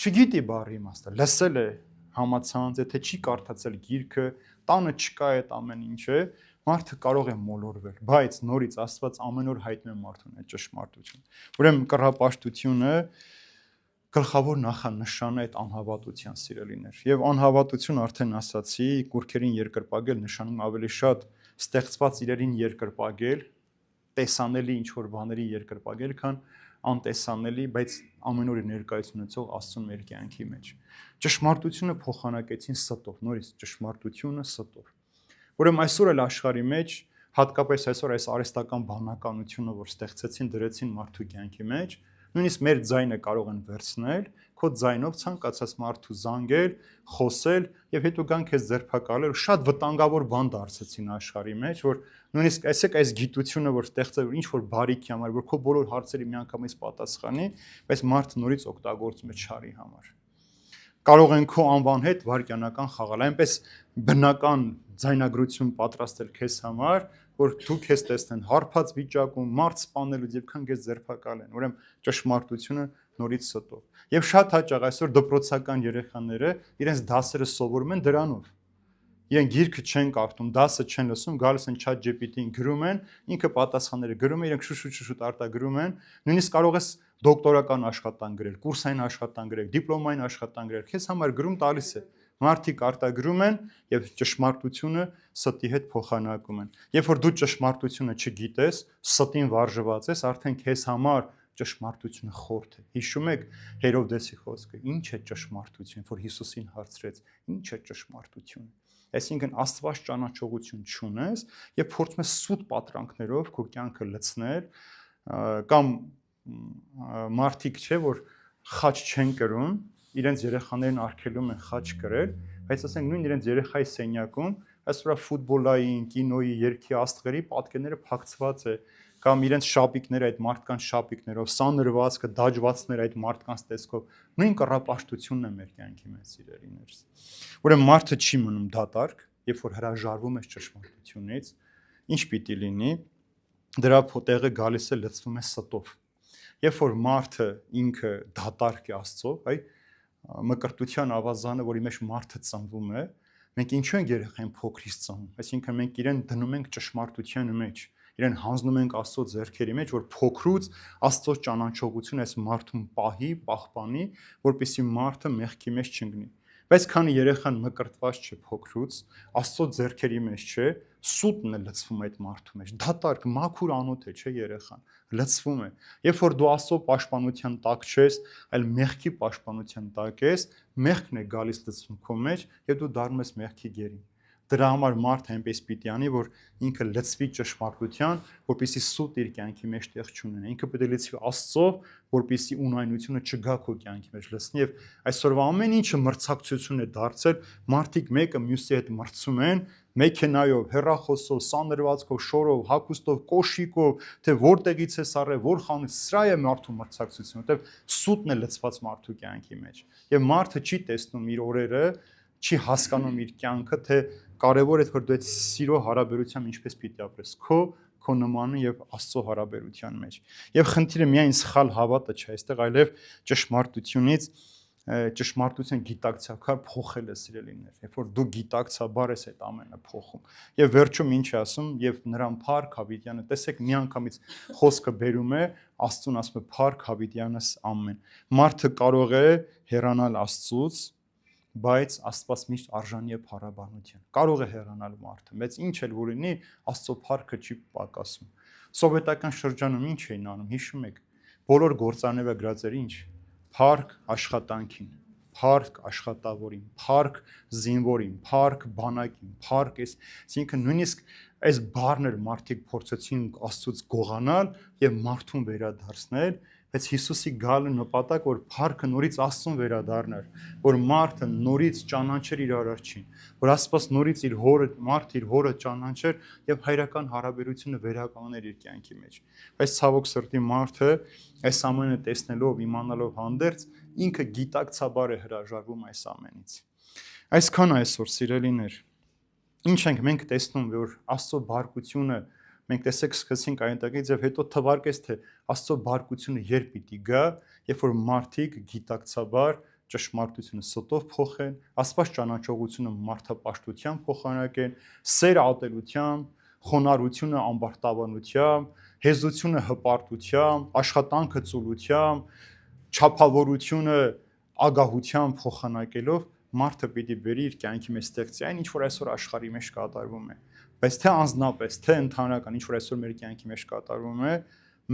Չգիտի բառի իմաստը, լսել է համացանց, եթե չի կարդացել գիրքը, տանը չկա այդ ամեն ինչը, մարդը կարող է մոլորվել, բայց նորից Աստված ամեն օր հայտնում է մարդուն այդ ճշմարտությունը։ Ուրեմն կռապաշտությունը գլխավոր նախանշանը այդ անհավատության սիրելիներ։ Եվ անհավատություն արդեն ասացի, կուրքերին երկրպագել նշանում ավելի շատ ստեղծված իրերին երկրպագել, տեսանելի ինչ որ բաների երկրպագել, քան անտեսանելի, բայց ամեն օր ներկայություն ունեցող Աստծուն մեր կյանքի մեջ։ Ճշմարտությունը փոխանակեցին ստով, նորից ճշմարտությունը ստով։ Ուրեմն այսօր էլ աշխարհի մեջ, հատկապես այսօր այս արհեստական բանականությունը, որ ստեղծեցին, դրեցին մարդու կյանքի մեջ, նույնիսկ մեր ձայնը կարող են վերցնել, քո ձայնով ցանկացած մարդու զանգել, խոսել եւ հետո գան քեզ ձերբակալել, շատ վտանգավոր բան դարձեցին աշխարհի մեջ, որ նույնիսկ այսեք այս գիտությունը, որ ստեղծել ինչ որ բարիքի համար, որ քո բոլոր հարցերի միանգամից պատասխանի, բայց մարդը նորից օգտագործում է չարի համար։ Կարող են քո անվան հետ վարքյանական խաղալ, այնպես բնական ձայնագրություն պատրաստել քեզ համար, որ դու քեզ տեսնեն հարբած վիճակում, մարդ սպանելուց եւ քան քեզ ձերբակալեն։ Ուրեմն ճշմարտությունը նորից ստով։ Եվ շատ հաճախ այսօր դպրոցական երեխաները իրենց դասերը սովորում են դրանով։ Իրենք գիրքը չեն կարդում, դասը չեն լսում, գալիս են ChatGPT-ին գրում են, ինքը պատասխանները գրում է, իրենք շուշ արտագրում են, նույնիսկ կարող ես դոկտորական աշխատանք գրել, կուրսային աշխատանք գրել, դիպլոմային աշխատանք գրել, քեզ համար գրում տալիս է։ Մարդիկ արտագրում են եւ ճշմարտությունը ստի հետ փոխանակում են։ Երբ որ դու ճշմարտությունը չգիտես, ստին վարժված ես, արդեն քեզ համար ճշմարտությունը խորթ է։ Հիշում եք Հերովդեսի խոսքը, ինչ է ճշմարտություն, որ Հիսուսին հարցրեց, ինչ է ճշմարտություն։ Այսինքն Աստված ճանաչողություն չունես եւ փորձում ես սուտ պատրանքներով քո կյանքը լցնել, կամ մարդիկ չէ, որ խաչ չեն կրում, իրենց երեխաներին արգելում են խաչ կրել, բայց ասենք նույն իրենց երեխայի սենյակում այսօր ֆուտբոլային, կինոյի, երգի աստղերի պատկերները փակցված է, կամ իրենց շապիկները այդ մարդկանց շապիկներով, սանրվածքը, դաջվածները այդ մարդկանց տեսքով, նույն կռապաշտությունն է մեր կյանքի մեջ սիրելիներս։ Ուրեմն մարդը չի մնում դատարկ, երբ որ հրաժարվում ես ճշմարտությունից, ինչ պիտի լինի, դրա փոտեղը գալիս է լցվում է ստով։ Երբ որ մարդը ինքը դատարկ է Աստծո, այ մկրտության ավազանը, որի մեջ մարդը ծնվում է, մենք ինչու ենք երեխային փոքրից ծնվում, այսինքն մենք իրեն դնում ենք ճշմարտության մեջ, իրեն հանձնում ենք Աստծո ձեռքերի մեջ, որ փոքրուց Աստծո ճանաչողությունը այս մարդուն պահի, պահպանի, որպեսզի մարդը մեղքի մեջ չընկնի։ Բայց քանի երեխան մկրտված չէ փոքրուց, Աստծո ձեռքերի մեջ չէ, սուտն է լցվում այդ մարդու մեջ։ Դատարկ մաքուր անոթ է, չէ, երեխան լցվում է։ Երբ որ դու Աստծո պաշտպանության տակ չես, այլ մեղքի պաշտպանության տակ ես, մեղքն է գալիս լցվում քո մեջ եւ դու դառնում ես մեղքի գերին։ Դրա համար մարդը այնպես պիտի անի, որ ինքը լցվի ճշմարտության, որպեսզի սուտ իր կյանքի մեջ տեղ չունենա։ Ինքը պետք է լցվի Աստծով, որպեսզի ունայնությունը չգա քո կյանքի մեջ լցնի եւ այսօրվա ամեն ինչը մրցակցություն է դարձել, մարդիկ մեկը մյուսի հետ մրցում են, մեքենայով, հեռախոսով, սանրվածքով, շորով, հագուստով, կոշիկով, թե որտեղից է սարել, որ խանութ, սրա է մարդու մրցակցությունը, որտեվ սուտն է լցված մարդու կյանքի մեջ։ Եվ մարդը չի տեսնում իր օրերը, չի հասկանում իր կյանքը, թե կարևոր է որ դու այդ սիրո հարաբերությամբ ինչպես պիտի ապրես քո նմանը եւ Աստծո հարաբերության մեջ։ Եվ խնդիրը միայն սխալ հավատը չէ, այստեղ այլև ճշմարտության գիտակցակար փոխել է սիրելիներ, երբ որ դու գիտակցաբար ես այդ ամենը փոխում։ Եվ վերջում ինչ է ասում, եւ նրան Փառք Հավիտյանը, տեսեք միանգամից խոսքը բերում է, Աստծուն ասում է Փառք Հավիտյանս ամեն։ Մարդը կարող է հեռանալ Աստծուց, բայց Աստված միշտ արժանի է փառաբանության։ Կարող է հեռանալ մարդը, բայց ինչ էլ որ լինի, Աստծո փառքը չի պակասում։ Սովետական շրջանում ինչ էին անում, հիշում եք, բոլոր գործարանները գրած էր ինչ, փառք աշխատանքին, փառք աշխատավորին, փառք զինվորին, փառք բանակին, փառք էս, այսինքն նույնիսկ այս բառն էր մարդիկ փորձեցին Աստծուց գողանալ եւ մարդուն վերադարձնել, բայց Հիսուսի գալը նպատակ որ փառքը նորից Աստծուն վերադառներ, որ մարդը նորից ճանաչեր իր Արարչին, որ Աստված նորից իր հորը, մարդը իր հորը ճանաչեր եւ հայրական հարաբերությունը վերականգներ իր կյանքի մեջ։ Բայց ցավոք սրտի մարդը այս ամենը տեսնելով, իմանալով հանդերձ ինքը գիտակցաբար է հրաժարվում այս ամենից։ Այսքան այսօր սիրելիներ, ինչ ենք մենք տեսնում, որ Աստծո բարկությունը մենք տեսեք սկսեցինք այնտեղից եւ հետո թվարկեց թե Աստծո բարկությունը երբ պիտի գա, երբ որ մարդիկ գիտակցաբար ճշմարտությունը ստով փոխեն, Աստված ճանաչողությունը մարդապաշտությամբ փոխանակեն, սերը ատելությամբ, խոնարհությունը ամբարտավանությամբ, հեզությունը հպարտությամբ, աշխատանքը ծուլությամբ, չափավորությունը ագահությամբ փոխանակելով մարդը պիտի բերի իր կյանքի մեջ ստեղծի այն ինչ որ այսօր աշխարհի մեջ կատարվում է, բայց թե անձնապես, թե ընդհանրական ինչ որ այսօր մեր կյանքի մեջ կատարվում է,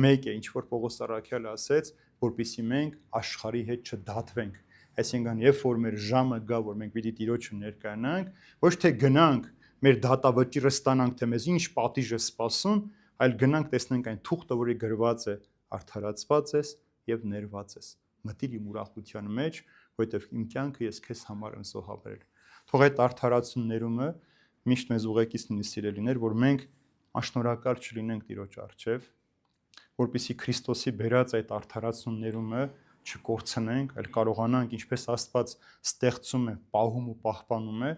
մեկ է ինչ որ Պողոս Առաքյալը ասեց, որպեսզի մենք աշխարհի հետ չդատվենք, այսինքն երբ որ մեր ժամը գա, որ մենք պիտի Տիրոջը ներկայանանք, ոչ թե գնանք մեր դատավճիռը ստանանք, թե մեզ ինչ պատիժ է սպասում, այլ գնանք տեսնենք այն թուղթը, որի գրված է արդարացված ես եւ ներված ես, մտիր իմ ուրախության մեջ, որովհետև իմ կյանքը ես քեզ համար եմ զոհաբերել։ Թող այդ արդարացումներումը միշտ մեզ ուղեկից լինի սիրելիներ, որ մենք աշնորհակալ չլինենք Տիրոջ առջև, որպեսզի Քրիստոսի բերած այդ արդարացումներումը չկորցնենք, այլ կարողանանք, ինչպես Աստված ստեղծում է, պահում ու պահպանում է,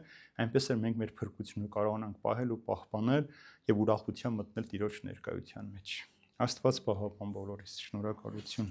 այնպես էլ մենք մեր փրկությունը կարողանանք պահել ու պահպանել եւ ուրախությամբ մտնել Տիրոջ ներկայության մեջ։ Աստված պահապան բոլորիս, շնորհակալություն։